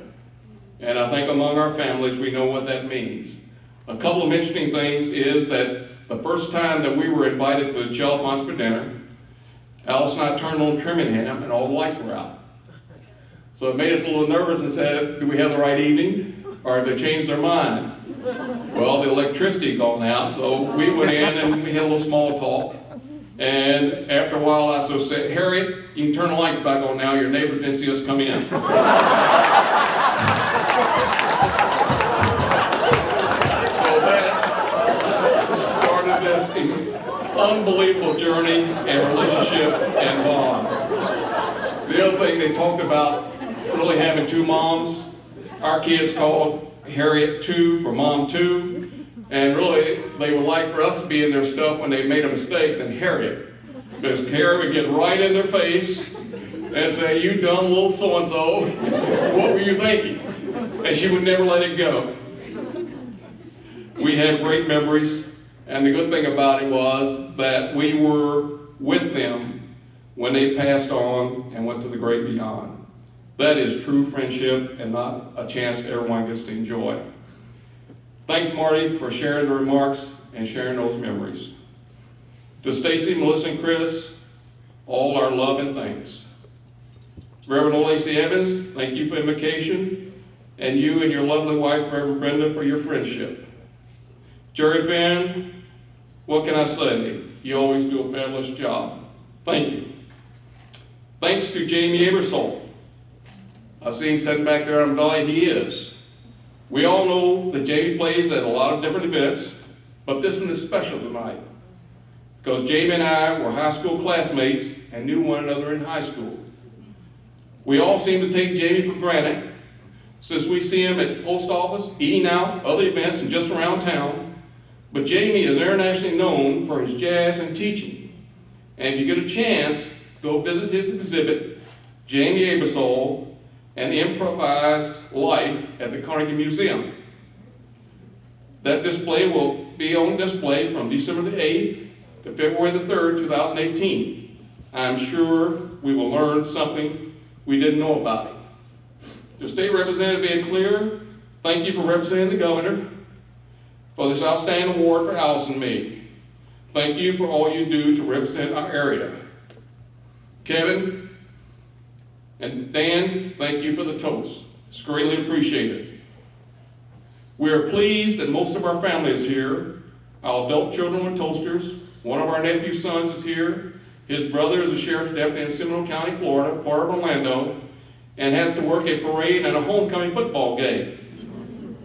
M: and I think among our families we know what that means. A couple of interesting things is that the first time that we were invited to the Chalfonts for dinner, Olace and I turned on Trimingham and all the lights were out. So it made us a little nervous and said, do we have the right evening or have they changed their mind? Well, the electricity had gone out, so we went in and we had a little small talk. And after a while I said, Harriet, you can turn the lights back on now, your neighbors didn't see us come in. So that started this unbelievable journey and relationship and bond. The other thing they talked about really having two moms. Our kids called Harriet 2 for Mom 2. And really, they would like for us to be in their stuff when they made a mistake than Harriet. Because Harriet would get right in their face and say, you dumb little so-and-so, what were you thinking? And she would never let it go. We had great memories. And the good thing about it was that we were with them when they passed on and went to the great beyond. That is true friendship and not a chance everyone gets to enjoy. Thanks, Marty, for sharing the remarks and sharing those memories. To Stacy, Melissa, and Chris, all our love and thanks. Reverend Olace Evans, thank you for invocation, and you and your lovely wife, Reverend Brenda, for your friendship. Jerry Finn, what can I say? You always do a fabulous job. Thank you. Thanks to Jamie Abersole. I see him sitting back there, I'm delighted he is. We all know that Jamie plays at a lot of different events, but this one is special tonight. Because Jamie and I were high school classmates and knew one another in high school. We all seem to take Jamie for granted, since we see him at the post office, eating out, other events, and just around town. But Jamie is internationally known for his jazz and teaching. And if you get a chance, go visit his exhibit, Jamie Abersole, An Improvised Life at the Carnegie Museum. That display will be on display from December the 8th to February the 3rd, 2018. I'm sure we will learn something we didn't know about it. To State Representative Ed Clear, thank you for representing the governor for this outstanding award for Olace and me. Thank you for all you do to represent our area. Kevin And Dan, thank you for the toast. It's greatly appreciated. We are pleased that most of our family is here. Our adult children were toasters. One of our nephew's sons is here. His brother is a sheriff's deputy in Seminole County, Florida, part of Orlando, and has to work a parade and a homecoming football game.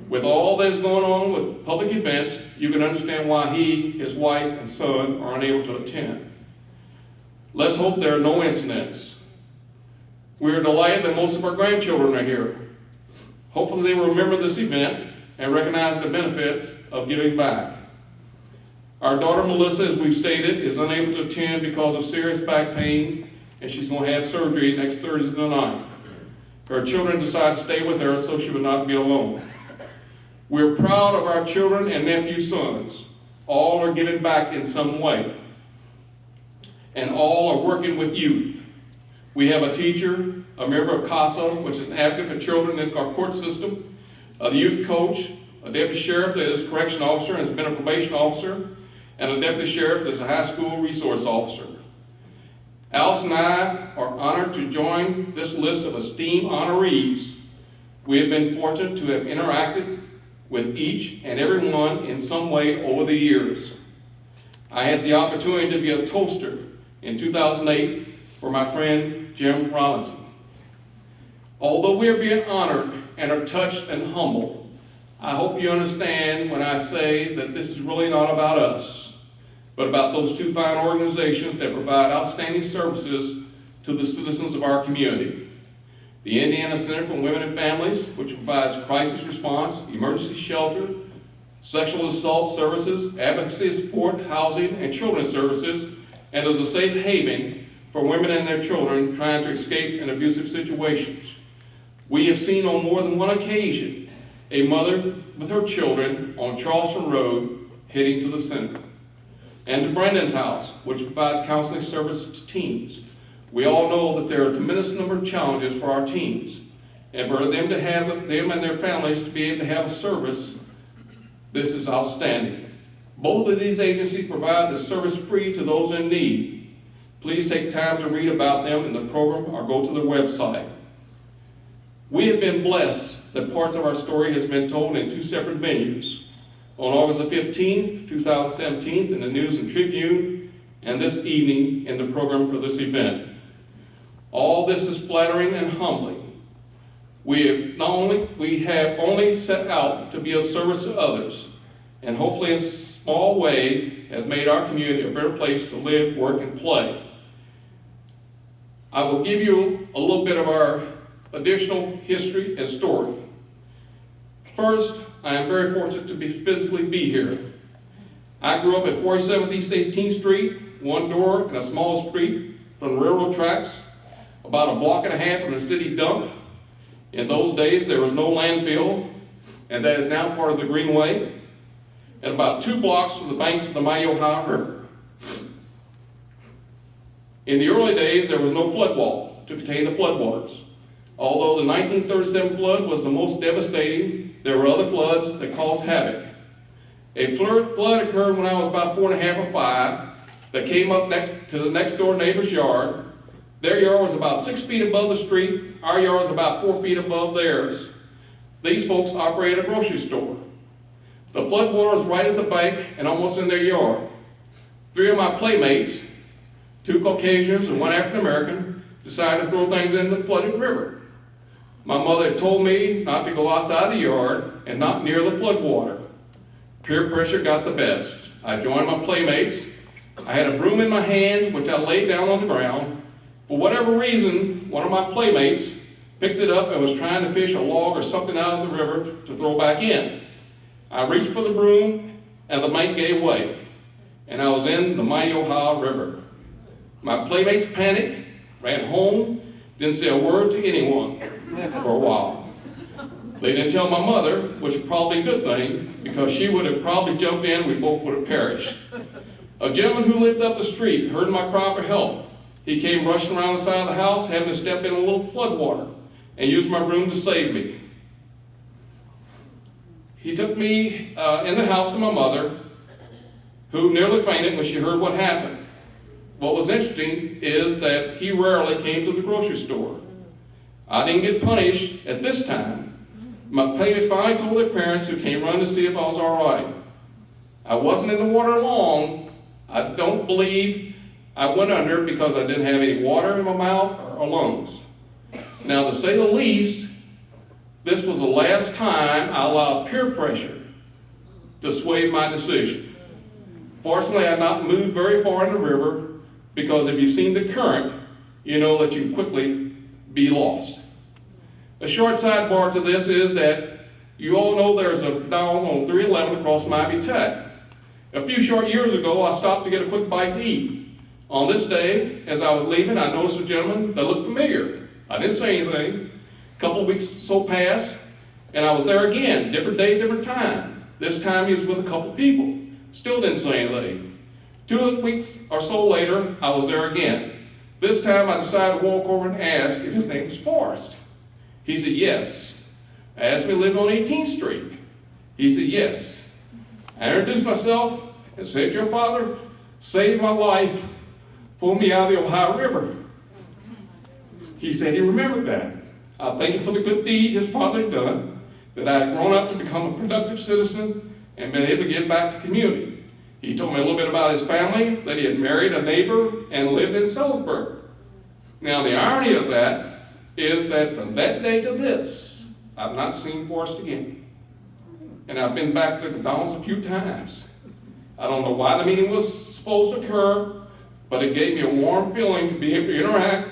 M: With all that's going on with public events, you can understand why he, his wife, and son are unable to attend. Let's hope there are no incidents. We are delighted that most of our grandchildren are here. Hopefully they will remember this event and recognize the benefits of giving back. Our daughter Melissa, as we've stated, is unable to attend because of serious back pain, and she's going to have surgery next Thursday night. Her children decided to stay with her so she would not be alone. We're proud of our children and nephew sons. All are giving back in some way, and all are working with youth. We have a teacher, a member of CASA, which is an advocate for children in our court system, a youth coach, a deputy sheriff that is a correction officer and has been a probation officer, and a deputy sheriff that is a high school resource officer. Alice and I are honored to join this list of esteemed honorees. We have been fortunate to have interacted with each and every one in some way over the years. I had the opportunity to be a toaster in 2008 for my friend Jim Robinson. Although we are being honored and are touched and humbled, I hope you understand when I say that this is really not about us, but about those two fine organizations that provide outstanding services to the citizens of our community. The Indiana Center for Women and Families, which provides crisis response, emergency shelter, sexual assault services, advocacy support, housing, and children's services, and is a safe haven for women and their children trying to escape in abusive situations. We have seen on more than one occasion a mother with her children on Charleston Road heading to the center. And to Brandon's house, which provides counseling services to teens. We all know that there are a tremendous number of challenges for our teens, and for them to have them and their families to be able to have a service, this is outstanding. Both of these agencies provide the service free to those in need. Please take time to read about them in the program or go to their website. We have been blessed that parts of our story has been told in two separate venues. On August the 15th, 2017, in the News and Tribune, and this evening in the program for this event. All this is flattering and humbling. We have only set out to be of service to others, and hopefully in a small way have made our community a better place to live, work, and play. I will give you a little bit of our additional history and story. First, I am very fortunate to physically be here. I grew up at 47th East 18th Street, one door in a small street from the railroad tracks, about a block and a half from the city dump. In those days, there was no landfill, and that is now part of the Greenway, and about 2 blocks from the banks of the Mighty Ohio River. In the early days, there was no flood wall to contain the floodwaters. Although the 1937 flood was the most devastating, there were other floods that caused havoc. A flood occurred when I was about 4 1/2 or 5 that came up next to the next door neighbor's yard. Their yard was about 6 feet above the street. Our yard was about 4 feet above theirs. These folks operated a grocery store. The flood water was right at the bank and almost in their yard. 3 of my playmates, 2 Caucasians and 1 African American, decided to throw things in the flooded river. My mother had told me not to go outside the yard and not near the flood water. Peer pressure got the best. I joined my playmates. I had a broom in my hand, which I laid down on the ground. For whatever reason, one of my playmates picked it up and was trying to fish a log or something out of the river to throw back in. I reached for the broom, and the bank gave way, and I was in the Mighty Ohio River. My playmates panicked, ran home, didn't say a word to anyone for a while. They didn't tell my mother, which was probably a good thing, because she would have probably jumped in, we both would have perished. A gentleman who lived up the street heard my cry for help. He came rushing around the side of the house, having to step in a little flood water, and used my broom to save me. He took me in the house to my mother, who nearly fainted when she heard what happened. What was interesting is that he rarely came to the grocery store. I didn't get punished at this time. My parents finally told their parents, who came running to see if I was all right. I wasn't in the water long. I don't believe I went under because I didn't have any water in my mouth or lungs. Now, to say the least, this was the last time I allowed peer pressure to sway my decision. Fortunately, I had not moved very far in the river, because if you've seen the current, you know that you can quickly be lost. A short sidebar to this is that you all know there's a Dawson on 311 across Miami Tech. A few short years ago, I stopped to get a quick bite to eat. On this day, as I was leaving, I noticed a gentleman that looked familiar. I didn't say anything. A couple of weeks so passed, and I was there again, different day, different time. This time he was with a couple people. Still didn't say anything. 2 weeks or so later, I was there again. This time I decided to walk over and ask if his name was Forrest. He said yes. I asked him if he lived on 18th Street. He said yes. I introduced myself and said, your father saved my life, pulled me out of the Ohio River. He said he remembered that. I thank him for the good deed his father had done, that I had grown up to become a productive citizen and been able to give back to the community. He told me a little bit about his family, that he had married a neighbor and lived in Salisbury. Now, the irony of that is that from that day to this, I've not seen Forrest again. And I've been back to the Dawson a few times. I don't know why the meeting was supposed to occur, but it gave me a warm feeling to be able to interact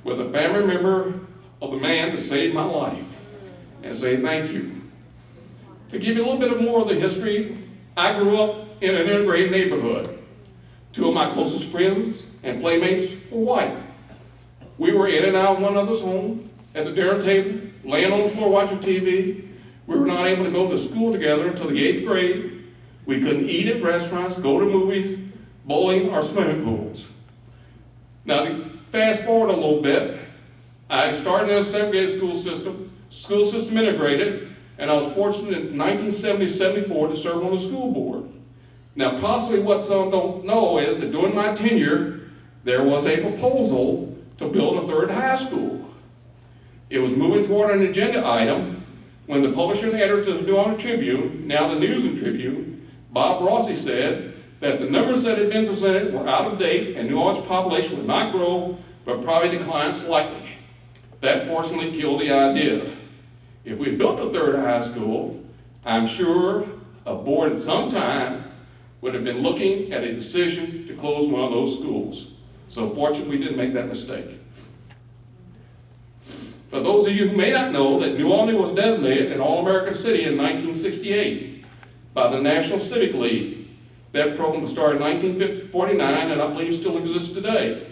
M: with a family member of the man that saved my life and say thank you. To give you a little bit more of the history, I grew up in an integrated neighborhood. 2 of my closest friends and playmates were white. We were in and out of one another's home, at the dinner table, laying on the floor watching TV. We were not able to go to school together until the 8th grade. We couldn't eat at restaurants, go to movies, bowling, or swimming pools. Now, to fast forward a little bit, I started in a segregated school system integrated, and I was fortunate in 1970-74 to serve on the school board. Now, possibly what some don't know is that during my tenure, there was a proposal to build a 3rd high school. It was moving toward an agenda item when the publisher and editor of the New Orleans Tribune, now the News and Tribune, Bob Rossi, said that the numbers that had been presented were out of date and New Orleans' population would not grow, but probably decline slightly. That fortunately killed the idea. If we built a 3rd high school, I'm sure a board at some time would have been looking at a decision to close one of those schools. So fortunately, we didn't make that mistake. For those of you who may not know, that New Albany was designated an All-American City in 1968 by the National Civic League. That program was started in 1949 and I believe still exists today.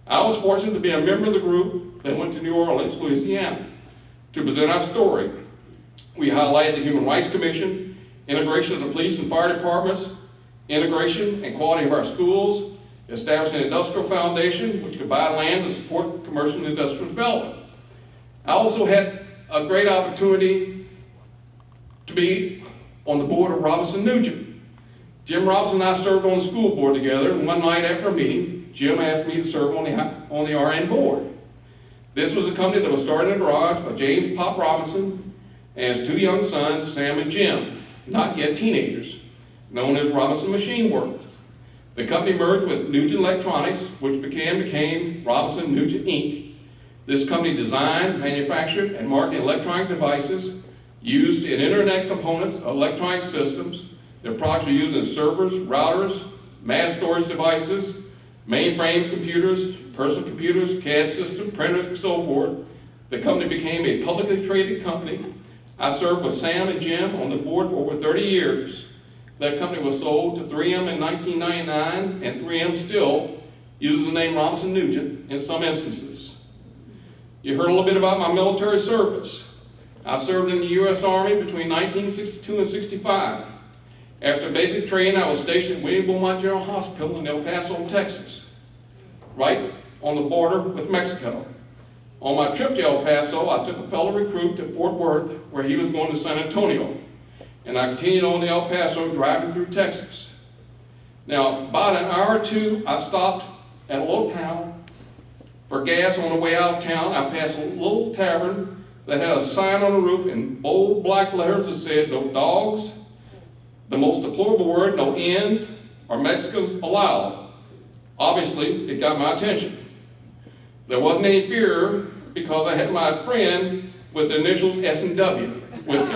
M: I was fortunate to be a member of the group that went to New Orleans, Louisiana, to present our story. We highlighted the Human Rights Commission, integration of the police and fire departments, integration and quality of our schools, establishing an industrial foundation which could buy land to support commercial and industrial development. I also had a great opportunity to be on the board of Robinson Nugent. Jim Robinson and I served on the school board together, and one night after a meeting, Jim asked me to serve on the RN board. This was a company that was started in a garage by James Pop Robinson and his 2 young sons, Sam and Jim, not yet teenagers, known as Robinson Machine Works. The company merged with Nugent Electronics, which became Robinson Nugent Inc. This company designed, manufactured, and marketed electronic devices used in internet components of electronic systems. Their products were used in servers, routers, mass storage devices, mainframe computers, personal computers, CAD systems, printers, and so forth. The company became a publicly traded company. I served with Sam and Jim on the board for over 30 years. That company was sold to 3M in 1999, and 3M still uses the name Robinson Nugent in some instances. You heard a little bit about my military service. I served in the U.S. Army between 1962 and 65. After basic training, I was stationed at William Beaumont General Hospital in El Paso, Texas, right on the border with Mexico. On my trip to El Paso, I took a fellow recruit to Fort Worth, where he was going to San Antonio. And I continued on to El Paso, driving through Texas. Now, about an hour or two, I stopped at a little town for gas on the way out of town, I passed a little tavern that had a sign on the roof in bold black letters that said, "No dogs, the most deplorable word, no N's, or Mexicans allowed." Obviously, it got my attention. There wasn't any fear because I had my friend with the initials S&W with me,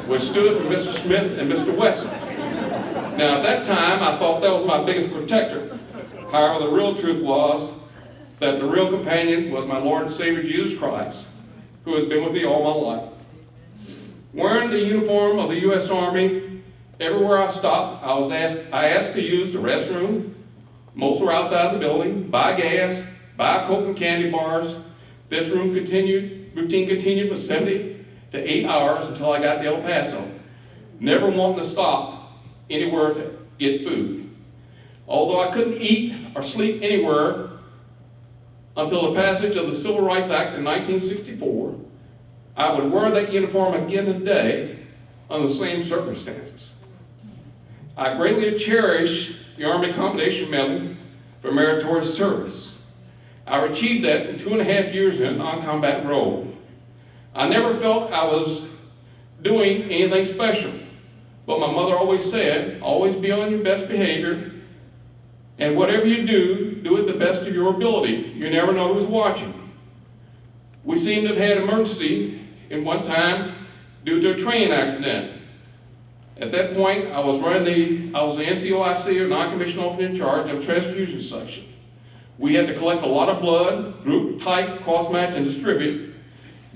M: which stood for Mr. Smith and Mr. Wesson. Now, at that time, I thought that was my biggest protector. However, the real truth was that the real companion was my Lord and Savior Jesus Christ, who has been with me all my life. Wearing the uniform of the U.S. Army, everywhere I stopped, I asked to use the restroom. Most were outside the building, buy gas, buy Coke and candy bars. This routine continued for 7 to 8 hours until I got to El Paso, never wanting to stop anywhere to get food. Although I couldn't eat or sleep anywhere until the passage of the Civil Rights Act in 1964, I would wear that uniform again today under the same circumstances. I greatly cherish the Army Commendation Medal for meritorious service. I achieved that in 2.5 years in a non-combat role. I never felt I was doing anything special, but my mother always said, always be on your best behavior, and whatever you do, do it the best of your ability. You never know who's watching. We seem to have had emergency in one time due to a train accident. At that point, I was the NCOIC, or non-commissioned officer in charge of transfusion section. We had to collect a lot of blood, group, type, cross-match, and distribute.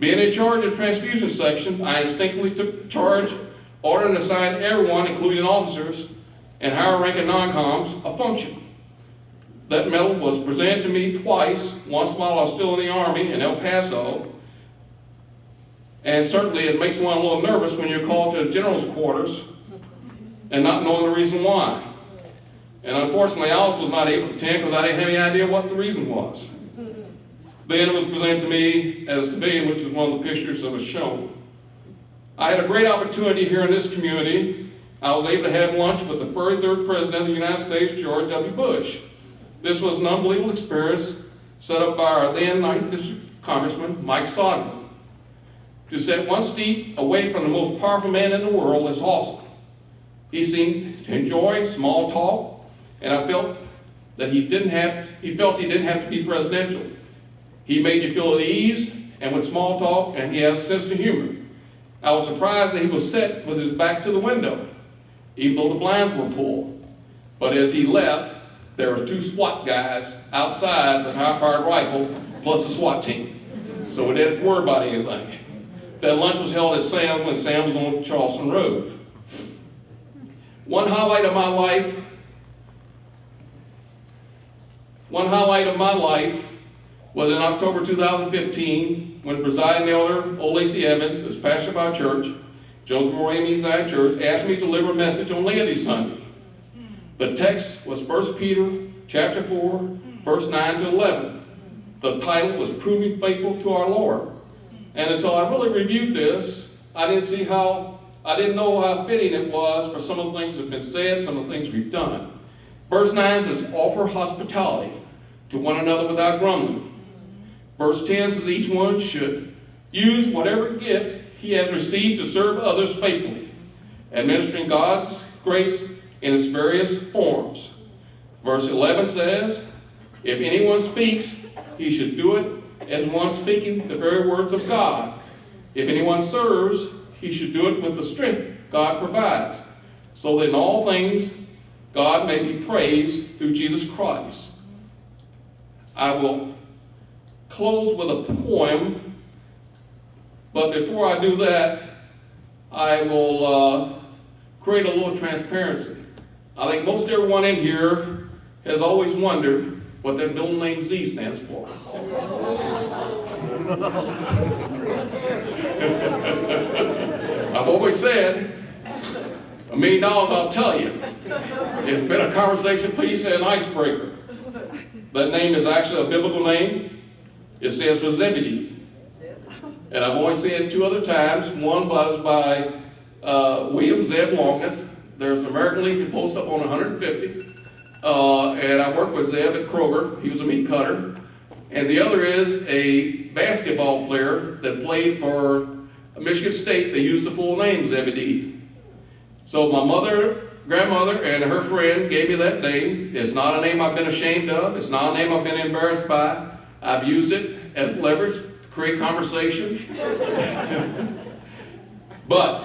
M: Being in charge of transfusion section, I instinctively took charge, ordering and assigned everyone, including officers and higher-ranking non-coms, a function. That medal was presented to me twice, once while I was still in the Army in El Paso, and certainly it makes one a little nervous when you're called to the general's quarters and not knowing the reason why. And unfortunately, Olace was not able to attend because I didn't have any idea what the reason was. Then it was presented to me as a civilian, which was one of the pictures that was shown. I had a great opportunity here in this community. I was able to have lunch with the 33rd President of the United States, George W. Bush. This was an unbelievable experience set up by our then 9th District Congressman, Mike Sodman. To sit one seat away from the most powerful man in the world is awesome. He seemed to enjoy small talk, and I felt that he didn't have to be presidential. He made you feel at ease, and with small talk, and he has a sense of humor. I was surprised that he was set with his back to the window, even though the blinds were pulled. But as he left, there were 2 SWAT guys outside with a high-powered rifle, plus a SWAT team. So we didn't worry about anything. That lunch was held at Sam's when Sam was on Charleston Road. One highlight of my life was in October 2015 when presiding elder Olace Evans, as pastor of our church, Joseph Moray Messiah Church, asked me to deliver a message on Laity Sunday. The text was 1 Peter chapter 4, verse 9 to 11. The title was Proving Faithful to Our Lord. And until I really reviewed this, I didn't know how fitting it was for some of the things that have been said, some of the things we've done. Verse 9 says, offer hospitality to one another without grumbling. Verse 10 says, each one should use whatever gift he has received to serve others faithfully, administering God's grace in its various forms. Verse 11 says, if anyone speaks, he should do it as one speaking the very words of God. If anyone serves, he should do it with the strength God provides, so that in all things God may be praised through Jesus Christ. I will close with a poem, but before I do that, I will create a little transparency. I think most everyone in here has always wondered what that middle name Z stands for. I've always said, $1 million, I'll tell you. It's been a conversation piece and an icebreaker. That name is actually a biblical name. It stands for Zebedee. And I've only seen it 2 other times. One was by William Zeb Longus. There's an American Legion post up on 150. And I worked with Zeb at Kroger. He was a meat cutter. and the other is a basketball player that played for Michigan State. They used the full name Zebedee. So my mother, grandmother, and her friend gave me that name. It's not a name I've been ashamed of. It's not a name I've been embarrassed by. I've used it as leverage to create conversation. But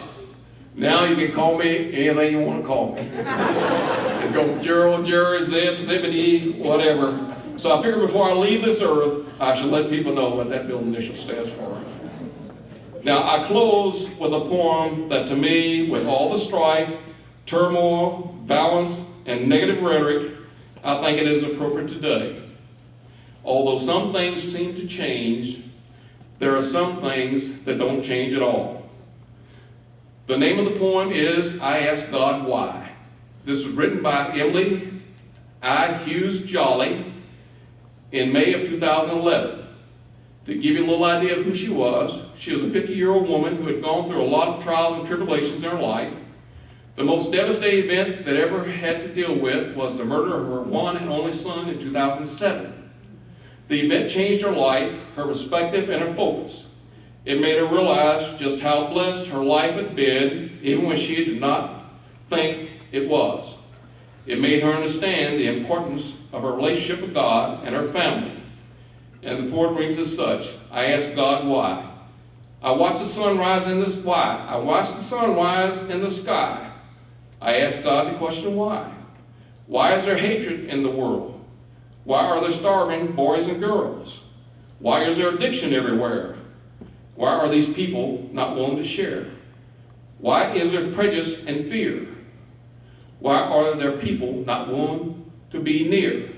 M: now you can call me anything you want to call me. You go Jerrol, Jerry, Zeb, Zebedee, whatever. So I figured before I leave this earth, I should let people know what that middle initial stands for. Now I close with a poem that to me, with all the strife, turmoil, balance, and negative rhetoric, I think it is appropriate today. Although some things seem to change, there are some things that don't change at all. The name of the poem is I Ask God Why. This was written by Emily I. Hughes Jolly in May of 2011. To give you a little idea of who she was a 50-year-old woman who had gone through a lot of trials and tribulations in her life. The most devastating event that ever had to deal with was the murder of her one and only son in 2007. The event changed her life, her perspective, and her focus. It made her realize just how blessed her life had been, even when she did not think it was. It made her understand the importance of her relationship with God and her family. And the poet reads as such: I ask God why. I watch the sun rise in this why. I watch the sun rise in the sky. I ask God the question why. Why is there hatred in the world? Why are there starving boys and girls? Why is there addiction everywhere? Why are these people not willing to share? Why is there prejudice and fear? Why are there people not willing to be near?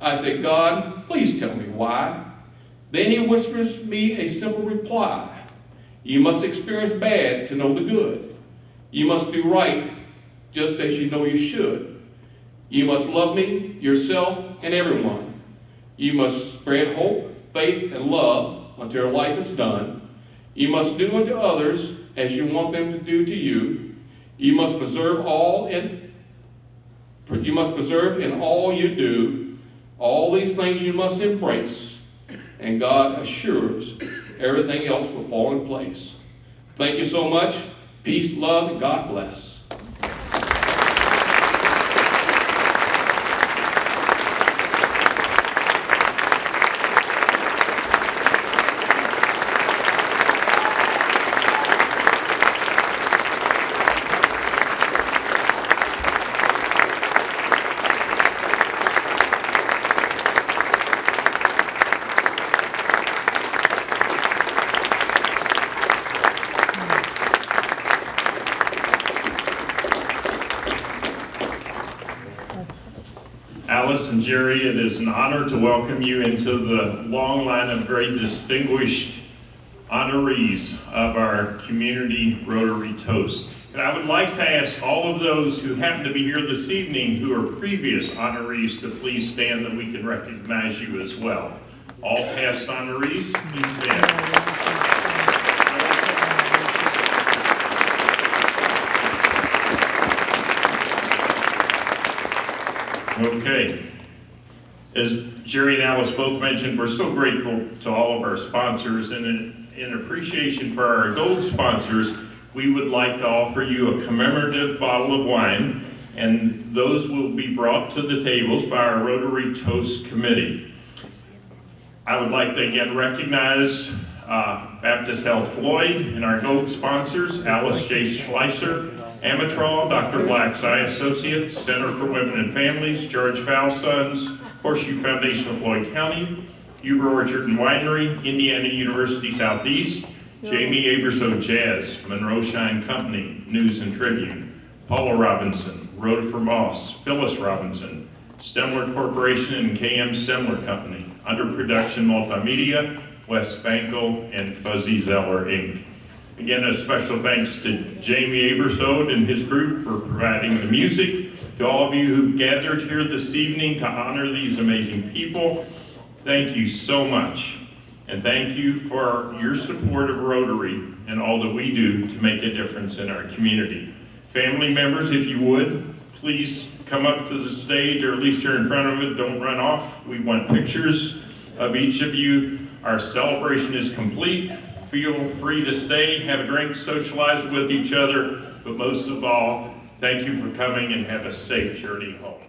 M: I say, God, please tell me why. Then he whispers me a simple reply. You must experience bad to know the good. You must do right just as you know you should. You must love me, yourself, and everyone. You must spread hope, faith, and love until life is done. You must do unto others as you want them to do to you. You must preserve in all you do. All these things you must embrace, and God assures everything else will fall in place. Thank you so much. Peace, love, and God bless.
A: Alice and Jerry, it is an honor to welcome you into the long line of very distinguished honorees of our community Rotary Toast. And I would like to ask all of those who happen to be here this evening who are previous honorees to please stand that we can recognize you as well. All past honorees, please stand. Okay. As Jerry and Alice both mentioned, we're so grateful to all of our sponsors, and in appreciation for our gold sponsors, we would like to offer you a commemorative bottle of wine, and those will be brought to the tables by our Rotary Toast Committee. I would like to again recognize Baptist Health Floyd and our gold sponsors, Alice J. Schleicher, Amatrol, Dr. Black's Eye Associates, Center for Women and Families, George Fowl Sons, Horseshoe Foundation of Floyd County, Huber Orchard and Winery, Indiana University Southeast, Jamie Averso Jazz, Monroe Shine Company, News and Tribune, Paula Robinson, Rhoda for Moss, Phyllis Robinson, Stemler Corporation and KM Stemler Company, Under Production Multimedia, West Banquet, and Fuzzy Zeller Inc. Again, a special thanks to Jamie Abersode and his group for providing the music. To all of you who've gathered here this evening to honor these amazing people, thank you so much. And thank you for your support of Rotary and all that we do to make a difference in our community. Family members, if you would, please come up to the stage, or at least you're in front of it. Don't run off. We want pictures of each of you. Our celebration is complete. Feel free to stay, have a drink, socialize with each other, but most of all, thank you for coming and have a safe journey home.